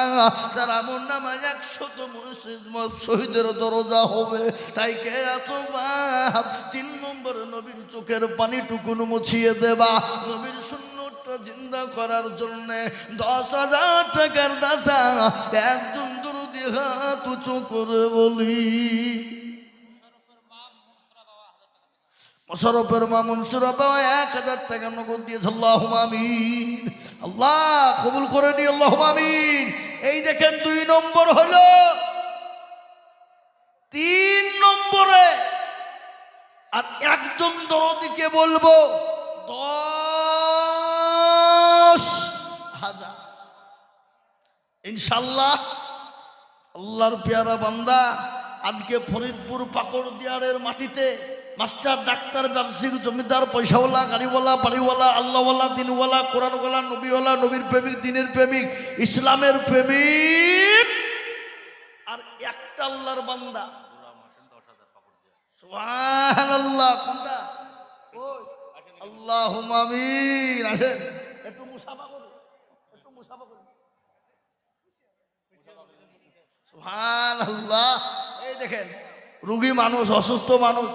A: যারা আমল নামায় 100 শহীদের দরজা হবে। তাই কে আছো বাপ, 3 নম্বর নবীর চোখের পানিটুকুন মুছিয়ে দেবা, নবীর সুন্নতটা জিন্দা করার জন্য 10,000 টাকার দাতা একজন দরদি হাত উঁচু করে বলি। মোশাররফের মা মনসুরা বাবা 1,000 টাকা নগদ দিয়েছে। আল্লাহুম্মা আমিন, আল্লাহ কবুল করে নি, আল্লাহুম্মা আমিন। এই দেখেন 2 নম্বর হলো। 3 নম্বরে আর একজন দরদিকে বলবো 10,000 ইনশাআল্লাহ। আল্লাহর পেয়ারা বান্দা, আজকে ফরিদপুর পাকুড়দিয়ার মাটিতে মাস্টার, ডাক্তার, ব্যবসায়িক, জমিদার, পয়সাওয়ালা, গাড়িওয়ালা, বাড়িওয়ালা, আল্লাহওয়ালা, দিনওয়ালা, কোরআনওয়ালা, নবীওয়ালা, নবীর প্রেমিক, দিনের প্রেমিক, ইসলামের প্রেমিক, আর একটা আল্লাহর বান্দা। সুবহানাল্লাহ। কোনটা? ওই আল্লাহুম্মা আমিন। আসেন একটু মুসাফা করুন, একটু মুসাফা করুন। সুবহানাল্লাহ। এই দেখেন রোগী মানুষ, অসুস্থ মানুষ,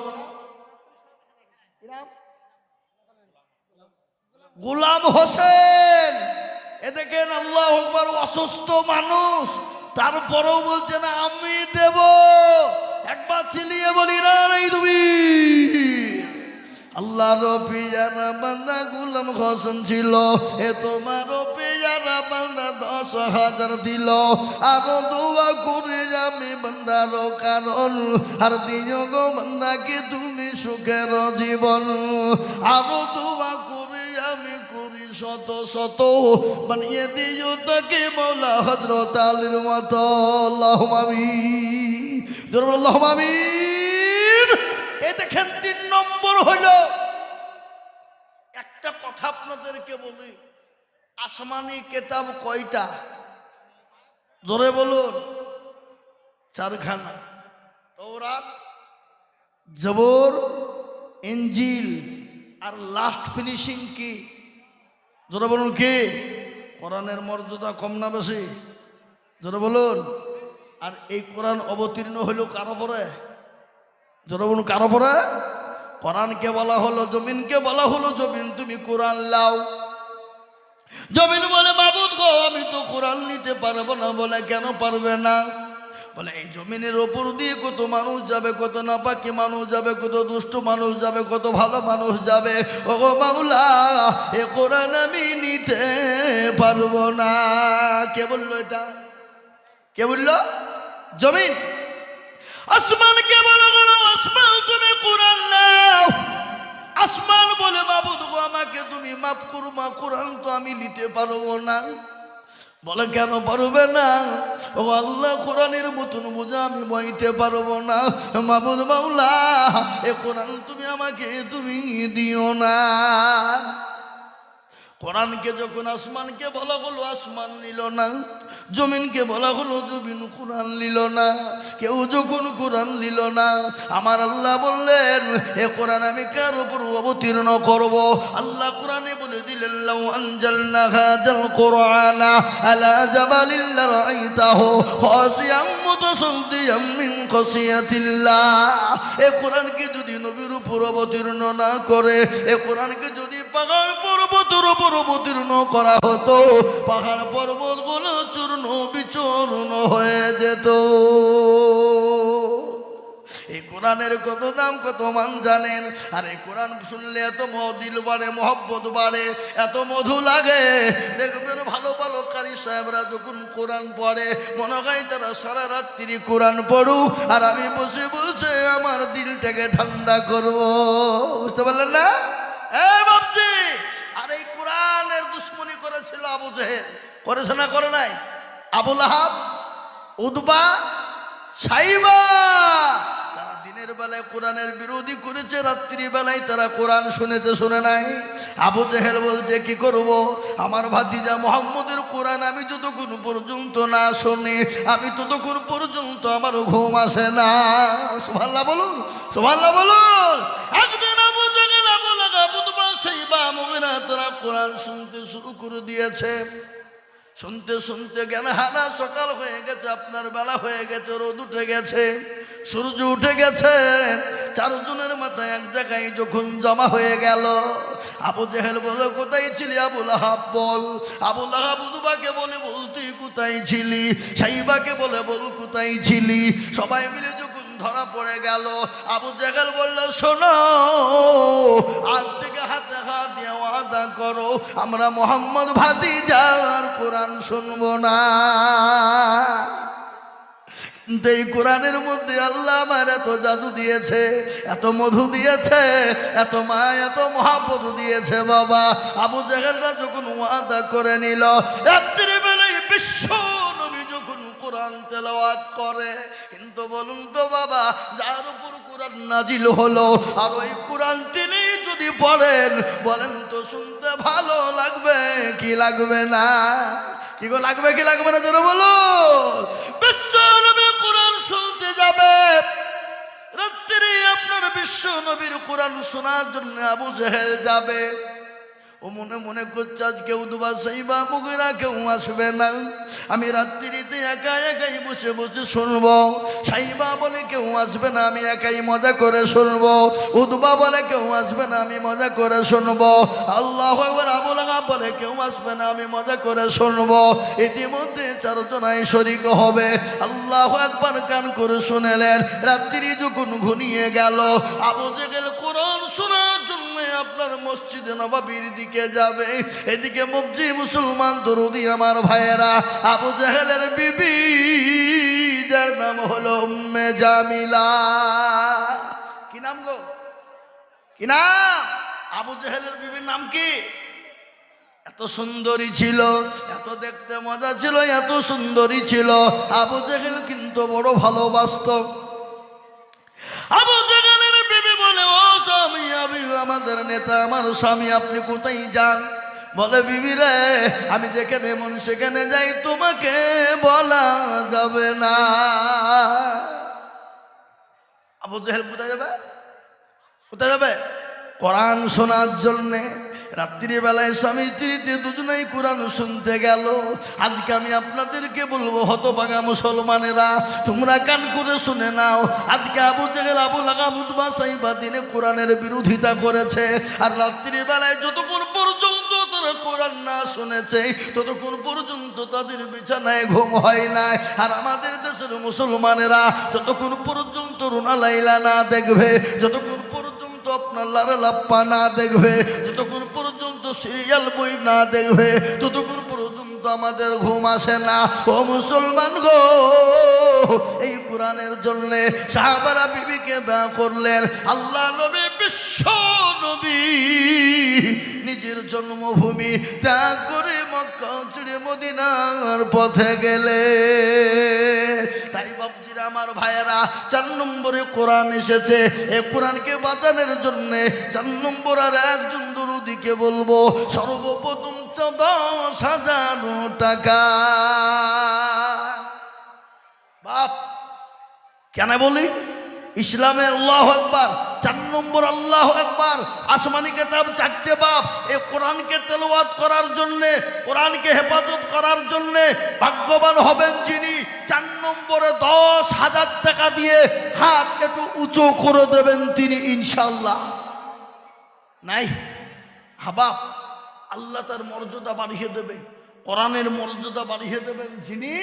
A: গোলাম হোসেন, এ দেখেন আল্লাহু আকবার, অসুস্থ মানুষ, তারপরেও বলছে না আমি দেব। একবার চিলিয়ে বলি না রে তুমি। আল্লাহর পিয়ারা বান্দা গোলাম হোসেন ছিল, এ তোমার পিয়ারা বান্দা 10,000 দিল। আরো দোয়া করে আমি বান্দার কারণ, আর দিও গো বান্দাকে তুমি সুখের জীবন। আরো দোয়া করে আমি করি শত শত, বানিয়ে দিও তাকে মৌলা হযরত আলীর মতো। আল্লাহুম্মা আমিন, জোরে বলো আল্লাহুম্মা আমিন। এই দেখেন 3 নম্বর হলো, একটা কথা আপনাদেরকে বলি, আসমানি কিতাব কয়টা? জোরে বলুন। 4খানা, তাওরাত, জবর, ইনজিল, আর লাস্ট ফিনিশিং কি? জোরে বলুন কি? কোরআনের মর্যাদা কম না বেশি? জোরে বলুন। আর এই কোরআন অবতীর্ণ হইল কারো পরে? জোরে বলুন কারো পরে? কোরআনকে বলা হলো, জমিনকে বলা হলো জমিন তুমি কোরআন লাও। জমিন বলে মাবুদ গো আমি তো কোরআন নিতে পারবো না। বলে কেন পারবে না? বলে এই জমিনের ওপর দিয়ে কত মানুষ যাবে, কত নাপাকি মানুষ যাবে, কত দুষ্ট মানুষ যাবে, কত ভালো মানুষ যাবে। ও গো মাওলা, এ কোরআন আমি নিতে পারবো না। কে বললো এটা? কে বললো? জমিন। আসমানকে বলা হলো আসমান তুমি কোরআন নাও। আসমান বলে মাবুদ গো আমাকে তুমি মাফ করো, মা কোরআন তো আমি নিতে পারবো না। বলে কেন পারবে না? ও আল্লাহ কোরআনের মতন বোঝা আমি বইতে পারবো না। মাবুদ মাওলা, এ কোরআন তুমি আমাকে তুমি দিও না। কোরআনকে যখন আসমানকে বলা হলো আসমান নিল না, জমিনকে বলা হলো জমিন কোরআন নিল না, কেউ যখন কোরআন নিল না, আমার আল্লাহ বললেন এ কোরআন আমি কার উপর অবতীর্ণ করব? আল্লাহ কোরআনে বলে দিলেন লাউ আনজালনা হাযাল কুরআনা আলা জাবালিল লারাইতাহু খাশিয়াম মুতাসাদ্দিয়াম মিন খাশিয়াতিল্লাহ। এ কোরআনকে যদি নবীর উপর অবতীর্ণ না করে, এ কোরআনকে যদি পাহাড় পর্বতের উপর অবতীর্ণ করা হতো, পাহাড় পর্বত গুলো চূর্ণ বিচূর্ণ হয়ে যেত। এই কোরআনের কত দাম, কত মান জানেন? আর এই কোরআন শুনলে এত দিল বাড়ে, মহব্বত বাড়ে, এত মধু লাগে। দেখবেন ভালো ভালো কারি সাহেবরা যখন কোরআন পড়ে মনে হয় তারা সারা রাত্রি কোরআন পড়ুক, আর আমি বসে বসে আমার দিলটাকে ঠান্ডা করব। বুঝতে পারলেন না? এই বাপজি, আর এই কোরআনের দুশ্মনী করেছিল আবু জেহেল, করেছে না করে নাই? আবু লাহাব, উতবা, সাইবা, তারা দিনের বেলায় কোরআনের বিরোধী করেছে, রাত্রি বেলায় তারা কোরআন শুনেছে, শুনে নাই? আবু জেহেল বলছে কি করব, আমার ভাতিজা মুহাম্মদের কোরআন আমি যতক্ষণ পর্যন্ত না শুনি, আমি ততক্ষণ পর্যন্ত আমার ঘুম আসে না। সুবহানাল্লাহ বলুন, সুবহানাল্লাহ বলুন। একদিন আবু জেহেল, আবু লাহাব, উতবা, সাইবা, মুগিরা তারা কোরআন শুনতে শুরু করে দিয়েছে। শুনতে শুনতে জ্ঞান হারা সকাল হয়ে গেছে, আপনার বেলা হয়ে গেছে, রোদ উঠে গেছে, সূর্য উঠে গেছে। 4 জনের মাথায় এক জায়গায় যখন জমা হয়ে গেল, আবু জেহেল বলে কোথায় ছিলি? আবু লাহাব বল। আবু লাহাব উতবাকে বলে বল তুই কোথায় ছিলি? সাইবাকে বলে বল কোথায় ছিলি? সবাই মিলে যখন ধরা পড়ে গেল, আবু জেহেল বলল শোনো, আজ থেকে হাতে হাত দিয়ে ওয়াদা করো আমরা মুহাম্মদ ভাতিজার কোরআন শুনবো না। কিন্তু এই কোরআনের মধ্যে আল্লাহ আমার এত জাদু দিয়েছে, এত মধু দিয়েছে, এত মায়া, এত মহাব্বত দিয়েছে বাবা। আবু জেহেলরা যখন ওয়াদা করে নিল, রাত্রি বেলায় বিশ্ব নবী যখন কোরআন তেলাওয়াত করে, কিন্তু বলুন তো বাবা, যার উপর কোরআন নাজিল হলো আর ওই কোরআন তিনি যদি পড়েন, বলেন তো শুনতে ভালো লাগবে কি লাগবে না? কি গো, লাগবে কি লাগবে না? জোরে বলো। বিশ্ব নবী কোরআন শুনতে যাবে, রাত্রি আপনার বিশ্ব নবীর কোরআন শোনার জন্য আবু জেহেল যাবে। ও মনে মনে করছে আজকে উদ্বা সাইবা মুগেরা কেউ আসবে না, আমি রাত্রিতে একা একাই বসে বসে শুনবো। সাইবা বলে কেউ আসবে না, আমি একাই মজা করে শুনবো। উদ্বা বলে কেউ আসবে না, আমি মজা করে শুনবো। আল্লাহু আকবার আবুল আহাব বলে কেউ আসবে না, আমি মজা করে শুনবো। ইতিমধ্যে চারজনাই শরীক হবে। আল্লাহু আকবার কান করে শুনেলেন। রাত্রি যখন ঘনিয়ে গেল, আবু জেহেল কোরআন শোনার জন্য আপনার মসজিদে নববীর দিকে যাবে। এদিকে মুফতি মুসলমান দরুদি আমার ভাইয়েরা, আবু জেহেলের বিবি যার নাম হলো উম্মে জামিলা। কি নাম গো? কি নাম? আবু জেহেলের বিবির নাম কি? এত সুন্দরী ছিল, এত দেখতে মজা ছিল, এত সুন্দরী ছিল। আবু জেহেল কিন্তু বড় ভালোবাসত। আবু জেহেলের বিবি বলে, ও স্বামী, আমি আমাদের নেতা, আমার স্বামী, আপনি কোথায় যান? বলে, বিবি রে, আমি যেখানে মন সেখানে যাই, তোমাকে বলা যাবে না। আবু জেহেল কোথায় যাবে? কোথায় যাবে? কোরআন শোনার জন্যে। রাত্রিবেলায় স্বামী স্ত্রীতে দুজনেই কোরআন শুনতে গেল। আজকে আমি আপনাদেরকে বলবো, হতভাগা মুসলমানেরা, তোমরা কান করে শুনে নাও। আজকে আবু জেহেল, আবু লাহাব, উতবা, সাইবা দিনে কোরআনের বিরোধিতা করেছে। আর রাত্রিবেলায় যতক্ষণ পর্যন্ত তারা কোরআন না শুনেছে, ততক্ষণ পর্যন্ত তাদের বিছানায় ঘুম হয় নাই। আর আমাদের দেশের মুসলমানেরা যতক্ষণ পর্যন্ত রুনা লাইলা না দেখবে, যতক্ষণ পর্যন্ত আপনার লারা লাপ্পা না দেখবে, যতক্ষণ পর্যন্ত সিরিয়াল বই না দেখবে, ততক্ষণ পর্যন্ত আমাদের ঘুম আসে না। ও মুসলমান গো, এই কোরআনের জন্য সাহাবারা বিবিকে বিয়ে করলেন। আল্লাহ নবী, বিশ্ব নবী, নিজের জন্মভূমি ত্যাগ করে মক্কা ছেড়ে মদিনার পথে গেলে। তাই বাবজিরা আমার ভাইয়েরা, 4 নম্বরে কোরআন এসেছে। এই কোরআনকে বাঁচানোর জন্য 4 নম্বর আর একজন দরুদিকে বলবো, সর্বপ্রথম 10,000 টাকা। বাপ কেন বলি? ইসলামের আল্লাহু আকবার, 4 নম্বর আল্লাহু আকবার। আসমানি কিতাব 4টে বাপ। এই কোরআনকে তেলাওয়াত করার জন্য, কোরআনকে হেফাজত করার জন্য ভাগ্যবান হবেন যিনি 4 নম্বরে 10,000 টাকা দিয়ে হাত একটু উঁচু করে দেবেন তিনি, ইনশাআল্লাহ। নাই হাবাব, আল্লাহ তার মর্যাদা বাড়িয়ে দেবে, কোরআনের মর্যাদা বাড়িয়ে দেবেন যিনি,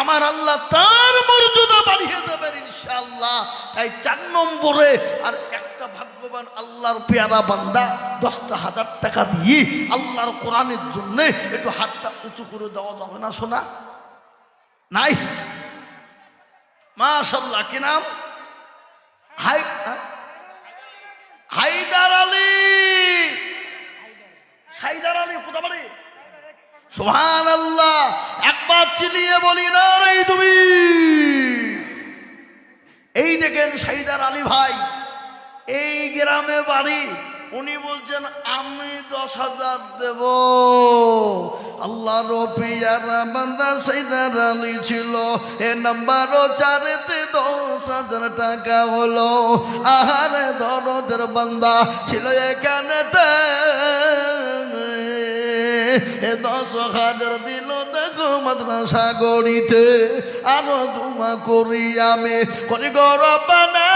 A: আমার আল্লাহ তার মর্যাদা বাড়িয়ে দেবেন ইনশাআল্লাহ। তাই 4 নম্বরে আর একটা ভাগ্যবান আল্লাহর পেয়ারা বান্দা 10,000 টাকা দিয়ে আল্লাহর কোরআনের জন্য একটু হাতটা উঁচু করে দেওয়া যাবে না শোনা? নাই? মাশাআল্লাহ। কি নাম? হায়দার আলী। হায়দার আলী কোথা বাড়ি? সুবহানাল্লাহ। একবার চিলিয়ে বলি না রে তুমি। এই দেখেন হায়দার আলী ভাই, এই গ্রামে বাড়ি। উনি বলছেন আমি 10,000 দেব। আল্লাহর পিয়ারা বান্দা হায়দার আলী ছিল। এ নাম্বার 4-তে 10,000 টাকা হলো। আহারে দরদের বান্দা ছিল এখানেতে। 10,000 দিল দেখো মাদ্রাসা গড়িতে। আরো দুমা করি আমি করি গৌরব না।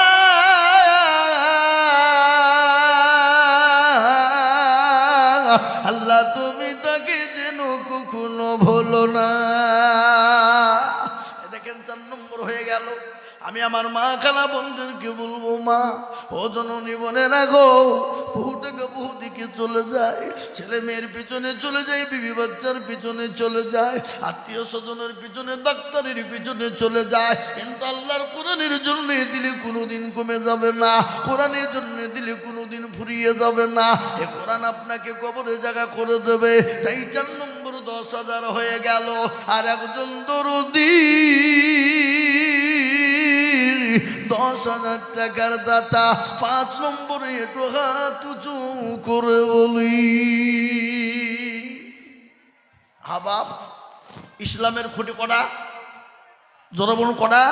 A: আল্লাহ তুমি তাকে যেন কখনো ভুলো না। দেখেন 4 নম্বর হয়ে গেল। আমি আমার মা খালা বন্ধুদেরকে বলবো, মা ও জননী বলে রাখো, বহু টাকা বহু দিকে চলে যায়, ছেলে মেয়ের পিছনে চলে যায়, বিবি বাচ্চার পিছনে চলে যায়, আত্মীয় স্বজনের পিছনে, ডাক্তারের পিছনে চলে যায়। কিন্তু আল্লাহর কোরআনের জন্য দিলে কোনোদিন কমে যাবে না, কোরআনের জন্য দিলে কোনোদিন ফুরিয়ে যাবে না। এ কোরআন আপনাকে কবরে জায়গা করে দেবে। তাই 4 নম্বর 10,000 হয়ে গেল। আর একজন দরদি 10,000 টাকার দাতা। 5 নম্বরে একটু হাত উঁচু করে বলি, হাবাব ইসলামের খুঁটি কটা? জোরে বলুন কটা?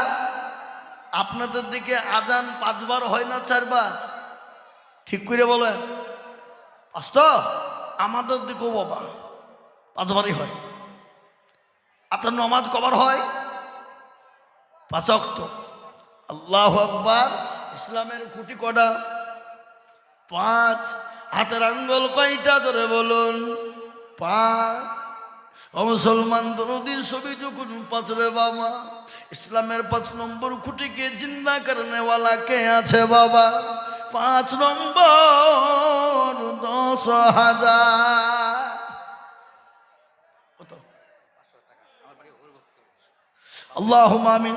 A: আপনাদের দিকে আজান 5 বার হয় না 4 বার? ঠিক করে বলেন। 5 তো? আমাদের দিকেও বাবা 5 বারই হয়। আপনার নামাজ কবার হয়? 5 ওয়াক্ত। আল্লাহু আকবার। ইসলামের খুঁটি কটা? 5। হাতের আঙ্গুল কয়টা ধরে বলুন? 5। ও মুসলমান দরদি সবই যখন 5 রে বাবা, ইসলামের 5 নম্বর খুঁটিকে জিন্দা করনে ওয়ালা কে আছে বাবা? 5 নম্বর 10,000। আল্লাহুম্মা আমিন।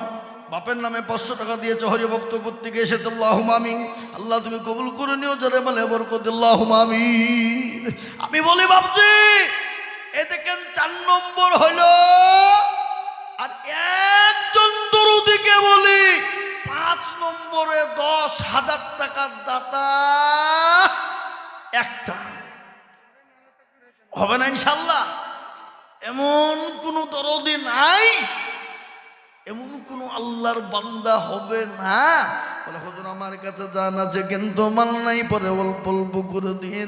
A: বাপের নামে 500 টাকা দিয়েছে, হরিভক্ত পত্রিকা এসেছে, আল্লাহুম্মা আমিন। আল্লাহ তুমি কবুল করে নিও, যারে বলে বরকত, আল্লাহুম্মা আমিন। আমি বলি বাপজি, এ দেখেন 4 নম্বর হলো। আর একজন দরুদিকে বলি 5 নম্বরে 10,000 টাকার দাতা একটা হবে না ইনশাল্লাহ? এমন কোন দরদি নাই, এমন কোন আল্লাহর বান্দা হবে না বলে হুজুর আমার কাছে জান আছে কিন্তু মাল নাই, পরে অল্প অল্প করে দিয়ে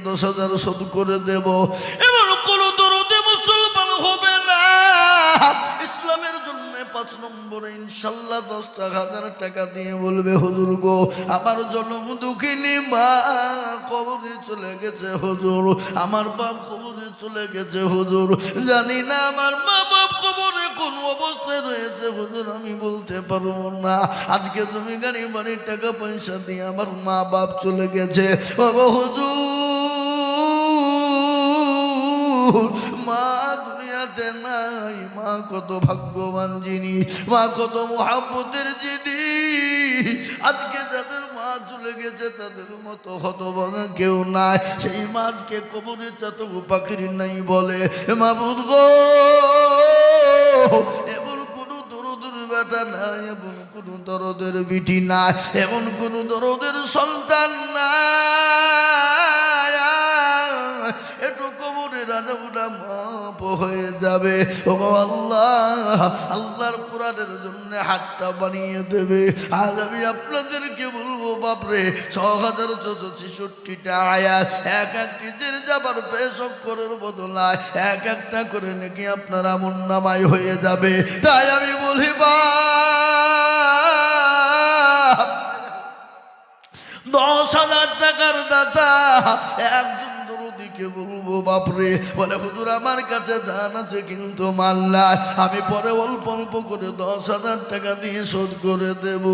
A: 10,000 শোধ করে দেব, এমন কোন দরদি মুসলমান হবে না। ইসলামের জন্য 5 নম্বরে ইনশাল্লাহ 10,000 টাকা দিয়ে বলবে হুজুর গো আমার জনম দুঃখিনী মা কবরে চলে গেছে হুজুর, আমার বাপ কবরে চলে গেছে হুজুর, জানি না আমার মা বাপ কবরে কোন অবস্থায় রয়েছে হুজুর, আমি বলতে পারবো না। আজকে তুমি গাড়ি বাড়ির টাকা পয়সা দিয়ে আমার মা বাপ চলে গেছে, বাবা হুজুর মা দুনিয়াতে নাই, মা কত ভাগ্যবান যিনি, মা কত মহাব্বতের যিনি। আজকে যাদের মা চলে গেছে তাদের মতো হতভাগা কেউ নাই, সেই মাছকে কবরে চাতক পাখির নাই বলে মাবুদ গো এমন কোন দরদের বেটা নাই, এমন কোন দরদের বিটি নাই, এমন কোন দরদের সন্তান নাই, একটু কবরে রাজাউটা মাপ হয়ে যাবে। ও আল্লাহ, আল্লাহর কোরআনের জন্য হাতটা বানিয়ে দেবে। আজ আমি আপনাদেরকে বলবো বাপরে 6,466টা আয়াত, এক একটির যাবার পেশ অক্ষরের বদলায় এক একটা করে নাকি আপনার আমল নামায় হয়ে যাবে। তাই আমি বলি বাপ 10,000 টাকার দাতা একজন দরদিকে বলবো বাপরে বলে হুজুর আমার কাছে জান আছে কিন্তু মাল নাই, আমি পরে অল্প অল্প করে 10,000 টাকা দিয়ে শোধ করে দেব।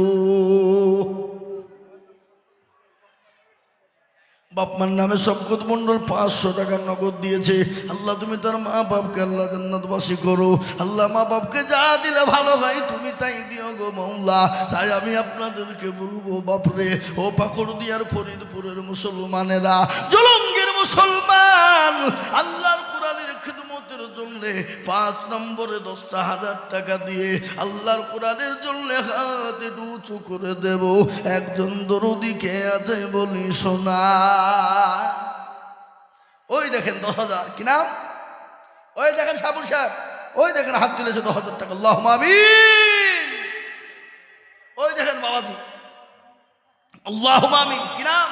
A: বাপমার নামে শওকত মন্ডল 500 টাকা নগদ দিয়েছে। আল্লাহ তুমি তার মা বাপকে আল্লাহ জান্নাতবাসী করো। আল্লাহ মা বাপকে যা দিলে ভালো হয় তুমি তাই দিও গো মওলা। তাই আমি আপনাদেরকে বলবো বাপরে ও পাকুড়দিয়ার ফরিদপুরের মুসলমানেরা, জলঙ্গের মুসলমান, আল্লাহর কোরআনের খিদমতের জন্য 5 নম্বরে 10,000 টাকা দিয়ে আল্লাহর কোরআনের জন্য হাত উঁচু করে দেব। একজন দরদি কে আছে বলি শোনা? ওই দেখেন 10,000 কি নাম? ওই দেখেন সাবুর সাহেব, ওই দেখেন হাত তুলেছে 10,000 টাকা, আল্লাহুম্মা আমিন। ওই দেখেন বাবাজি, আল্লাহুম্মা আমিন। কি নাম?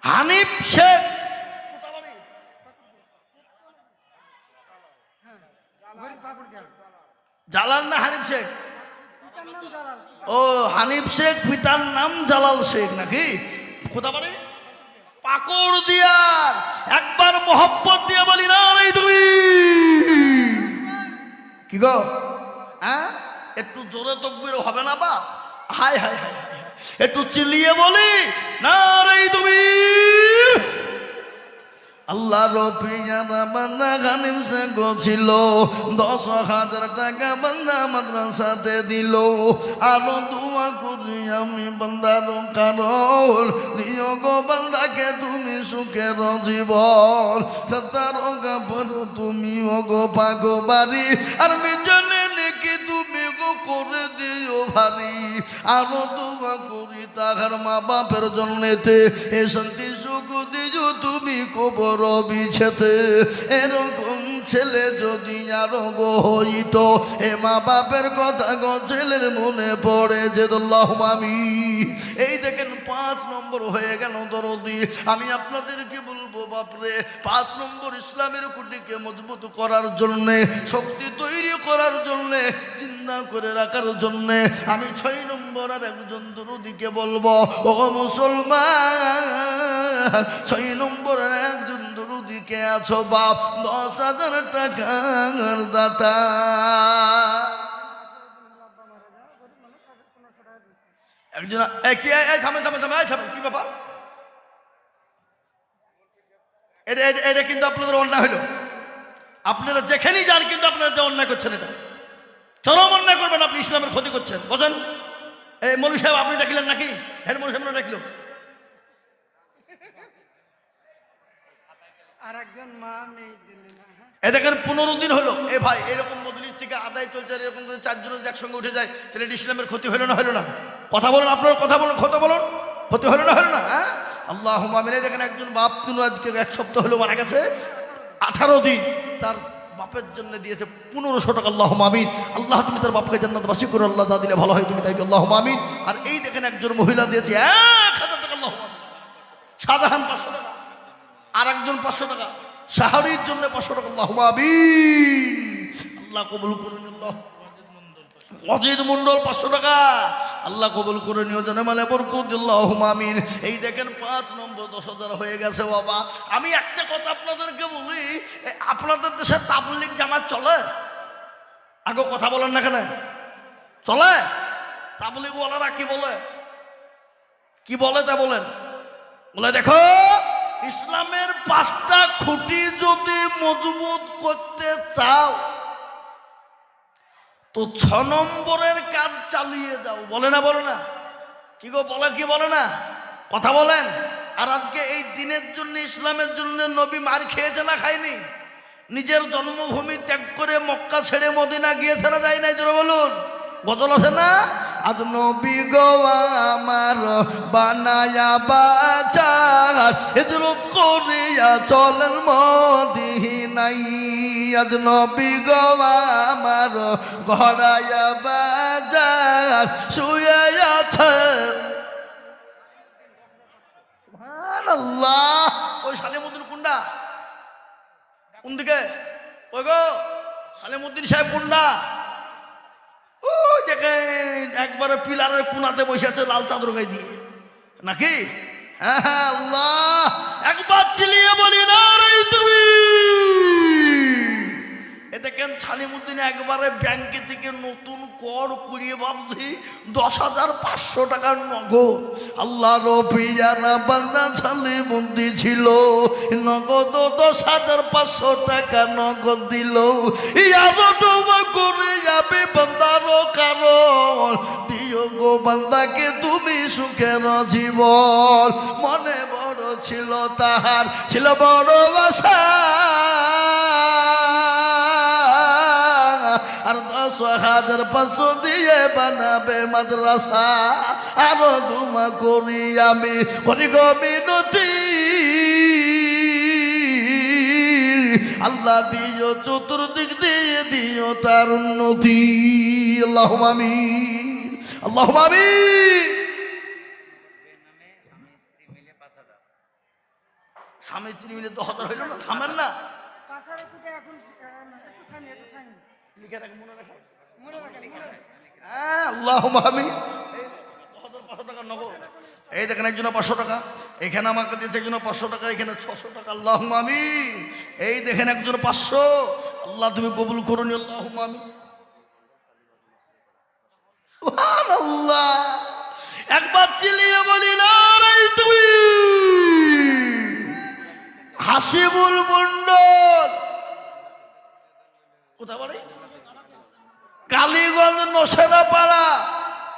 A: হানিফ শেখ। জালাল না হানিফ শেখ? ও হানিফ শেখ, পিতার নাম জালাল শেখ নাকি? কোথা বাড়ি? পাকুড়দিয়ার। একবার মোহাব্বত দিয়ে বলি না রে তুমি কি গো? হ্যাঁ একটু জোরে তাকবীর হবে না বা? হায় হায় হায় হায়, একটু চিল্লিয়ে বলি না রে তুমি। আল্লাহ রফিয়া বান্দা হানিফ শেখ ছিল, 10,000 টাকা বান্দা মাদ্রাসাতে দিল। আরো দোয়া করি আমি বান্দার কারণ দিও গো বান্দাকে তুমি সুখের জীবন, তার কাপড় তুমি ওগো পাগো বাড়ি, আর মিজানে নাকি তুমি গো করে দিও ভারী। আরো দোয়া করি তাহার মা বাপের জন্যতে এ শান্তি সুখ দিও তুমি কবর বিছেতে, এরকম ছেলে যদি আরো গো হইত, এ মা বাপের কথা গো ছেলের মনে পড়ে যেত। আল্লাহুম্মা আমিন। এই দেখেন 5 নম্বর হয়ে গেল দরদি। আমি আপনাদেরকে বলবো বাপরে, 5 নম্বর ইসলামের খুঁটিকে মজবুত করার জন্যে, শক্তি তৈরি করার জন্যে, চিন্তা করে রাখার জন্যে আমি 6 নম্বর আর একজন দরদিকে বলবো, ও মুসলমান 6 নম্বর আর একজন দরদিকে আছো বাপ, 10,000 টাকার দাতা। একজন কি ব্যাপার? এটা কিন্তু আপনাদের অন্যায় হইল। আপনারা যেখানেই যান কিন্তু আপনারা যে অন্যায় করছেন, এটা চরম অন্যায় করবেন। আপনি ইসলামের ক্ষতি করছেন। বোঝেন? এই মৌলভী সাহেব আপনি ডাকলেন নাকি? হেড মৌলভী সাহেব ডাকলো
B: আর একজন মা মেয়ে।
A: এ দেখেন 15 দিন হলো। এ ভাই, এরকম মজলিস থেকে আদায় চলছে, এরকম করে 4 জন একসঙ্গে উঠে যায়, তাহলে ইসলামের ক্ষতি হলো না? হলো না? কথা বলেন, আপনারা কথা বলেন, ক্ষতি বলুন, ক্ষতি হলো না? হলো না? হ্যাঁ, আল্লাহুম্মা আমিন। দেখেন একজন বাপ তিনি আজকে 1 সপ্তাহ হলো মারা গেছে, 18 দিন তার বাপের জন্য দিয়েছে 1500 টাকা। আল্লাহুম্মা আমিন। আল্লাহ তুমি তার বাপকে জান্নাতবাসী করো, আল্লাহ যা দিলে ভালো হয় তুমি তাই। আল্লাহুম্মা আমিন। আর এই দেখেন একজন মহিলা দিয়েছে 1000 টাকা। আল্লাহুম্মা আমিন। সাধারণ 500 টাকা, আর একজন 500 টাকা, শাহরির জন্য 500 টাকা। আল্লাহুম্মা আমিন। আল্লাহ কবুল করুন। আল্লাহ অজিত মন্ডল 500 টাকা, আল্লাহ কবুল করে নিও, জানে মানে বরকত। আল্লাহুম্মা আমিন। এই দেখেন 5 নম্বর 10,000 হয়ে গেছে বাবা। আমি একটা কথা আপনাদেরকে বলি, আপনাদের দেশে তাবলীগ জামাত চলে? আগে কথা বলেন না কেন? চলে? তাবলীগ ওয়ালারা কি বলে? কি বলে তা বলেন? বলে দেখো, ইসলামের 5টা খুঁটি যদি মজবুত করতে চাও তো 6 নম্বরের কাজ চালিয়ে যাও। বলে না? বলে না? কি গো, বলে কি বলে না? কথা বলেন। আর আজকে এই দিনের জন্য, ইসলামের জন্য নবী মার খেয়েছে না খায়নি? নিজের জন্মভূমি ত্যাগ করে মক্কা ছেড়ে মদিনা গিয়েছে না যায় নাই? জোরে বলুন। গজল আছে না? আজ নবী গো আমার বানায়া বাজার, হিজরত করিয়া চলেন মদিনায়। আজ নবী গো আমার ঘরায়া বাজার শুয়ে আছে। সুবহানাল্লাহ। ওই সালেমউদ্দিন কুন্ডা কোন দিকে? ওই গো সালেমউদ্দিন সাহেব কুন্ডা? ও দেখেন একবারে পিলারের কোনাতে বসে আছে লাল চাদর গায়ে দিয়ে, নাকি? হ্যাঁ হ্যাঁ, আল্লাহ একবার চিলিয়ে বলি না রে তুমি। এ দেখেন সালিমউদ্দিন একবারে ব্যাংকে থেকে নতুন কর করিয়ে ভাবছি 10,500 টাকার নগদ। আল্লাহ রবিয়ানা বান্দা সালিমউদ্দিন ছিল, নগদ 10,500 টাকা নগদ দিল। ইয়ারো তোমা করে যাবে বান্দার কারণ, দিও গো বান্দাকে তুমি সুখের জীবন। মনে বড় ছিল তাহার, ছিল বড় আশা, আর 10,500 দিয়ে বানাবে মাদ্রাসা। আরো দুমা করি আমি করি গো মিনতি, আল্লাহ দিও চতুর্দিক দিয়ে দিও তার উন্নতি। আল্লাহুম্মা আমিন। আল্লাহুম্মা আমিন। স্বামী স্ত্রী মিলে 10,000 হইল না? থামেন না, লিখে রাখেন, মনে রাখেন। হ্যাঁ, আল্লাহুম্মা আমিন। 500 টাকা নগদ। এই দেখেন একজন 500 টাকা, এখানে আমাকে দিয়েছে একজন 500 টাকা, এখানে 600 টাকা। আল্লাহুম্মা আমিন। এই দেখেন একজন 500, আল্লাহ তুমি কবুল করুন। আল্লাহুম্মা আমিন। সুবহানাল্লাহ। একবার চিল্লিয়ে বলি না রে তুমি। হাসিবুল মন্ডল কোথা বাড়ি? কালীগঞ্জ নসেরা পাড়া।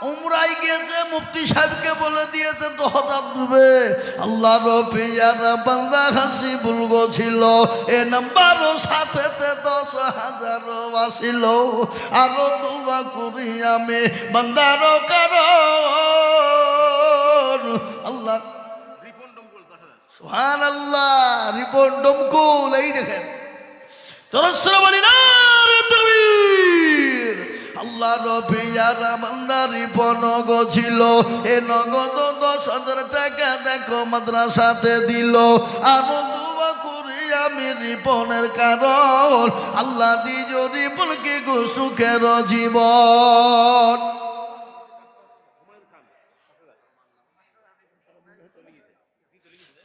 A: উমরাই গিয়েছে, মুফতি সাহেবকে বলে দিয়েছে 10,000 দেবে। আল্লাহ রবিয়ানা বান্দা হাসিবুল গো ছিল, এ নাম্বারও সাথেতে 10,000 আসিল। আরো দোয়া করি আমি বান্দার কারণ, আল্লাহ সুবহানাল্লাহ। রিপন ডমকুল। এই দেখেন তোরা বলি না রে তাকবীর। আল্লাহ রবিয়ার আমান্দারি পনগ ছিল, এ নগদ 10,000 টাকা দেখো মাদ্রাসাতে দিল। আরো দুয়া করি আমি রিপনের কারণ, আল্লাহ দিজ রিপনকে গো সুখের জীবন।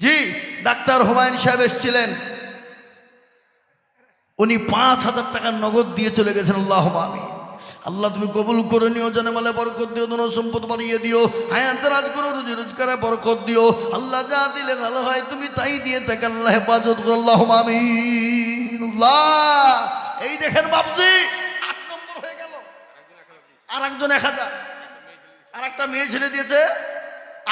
A: জি, ডাক্তার হুমায়ুন সাহেব এসেছিলেন, উনি 5,000 টাকা নগদ দিয়ে চলে গেছেন। আল্লাহুম্মা আমিন। আল্লাহ তুমি কবুল করে নিও, জানেমালে বরকত দিও, ধন সম্পদ বাড়িয়ে দিও, হায়াত রাজ করো, রুজি রোজগারে বরকত দিও। আল্লাহ যা দিলে ভালো হয় তুমি তাই দিয়ে থাকে, আল্লাহ হেফাজত করো। আল্লাহুম্মা আমিন। আল্লাহ, এই দেখেন বাবজি 8 নম্বর হয়ে গেল। আর একজন 1000, আর একটা মেয়ে ছেলে দিয়েছে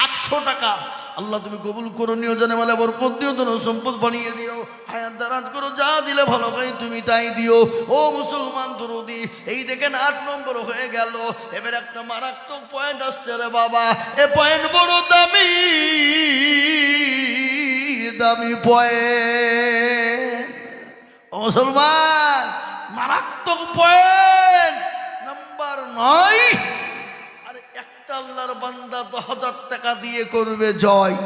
A: 800 টাকা। আল্লাহ তুমি কবুল করে নিও, জানেমালে বরকত দিও, ধন সম্পদ বানিয়ে দিও, হায়াত দারাজ করো, যা দিলে ভালো হয় তুমি তাই দিও। ও মুসলমান দরুদি, এই দেখেন 8 নম্বর হয়ে গেল। এবার একটা মারাত্মক পয়েন্ট আসছে রে বাবা, এ পয়েন্ট বড় দামি দামি পয়েন্ট। ও মুসলমান, মারাত্মক পয়েন্ট নাম্বার 9। একটা আল্লাহর বান্দা 10,000 টাকা দিয়ে করবে জয়।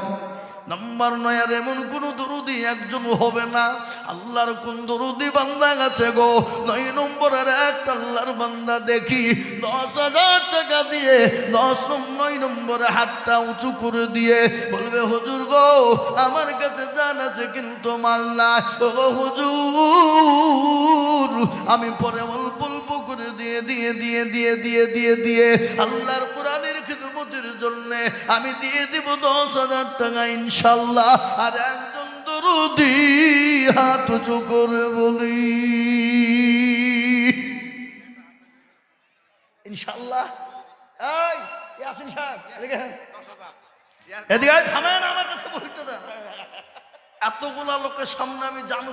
A: নাম্বার 9, আর এমন কোন দরুদি একজন হবে না। আল্লাহর কোন দরুদি বান্দা গেছে গো 9 নম্বরের একটা আল্লাহর বান্দা দেখি 10,000 টাকা দিয়ে 9 নম্বরে হাতটা উঁচু করে দিয়ে বলবে, হুজুর গো আমার কাছে জান আছে কিন্তু মাল নাই। ও হুজুর আমি পরে অল্প অল্প করে দিয়ে দিয়ে দিয়ে দিয়ে দিয়ে দিয়ে দিয়ে আল্লাহর কোরআনের খিদমতের জন্য আমি দিয়ে দিব 10,000 টাকা ইনশাল্লাহ। আর একজন দরুদি হাত উঁচু করে বলি ইনশাল্লাহ। এই ইয়াসিন সাহেব এদিকে এদিকে থামেন, আমার কাছে বলতে দেন। এতগুলা লোকের সামনে আমি জানু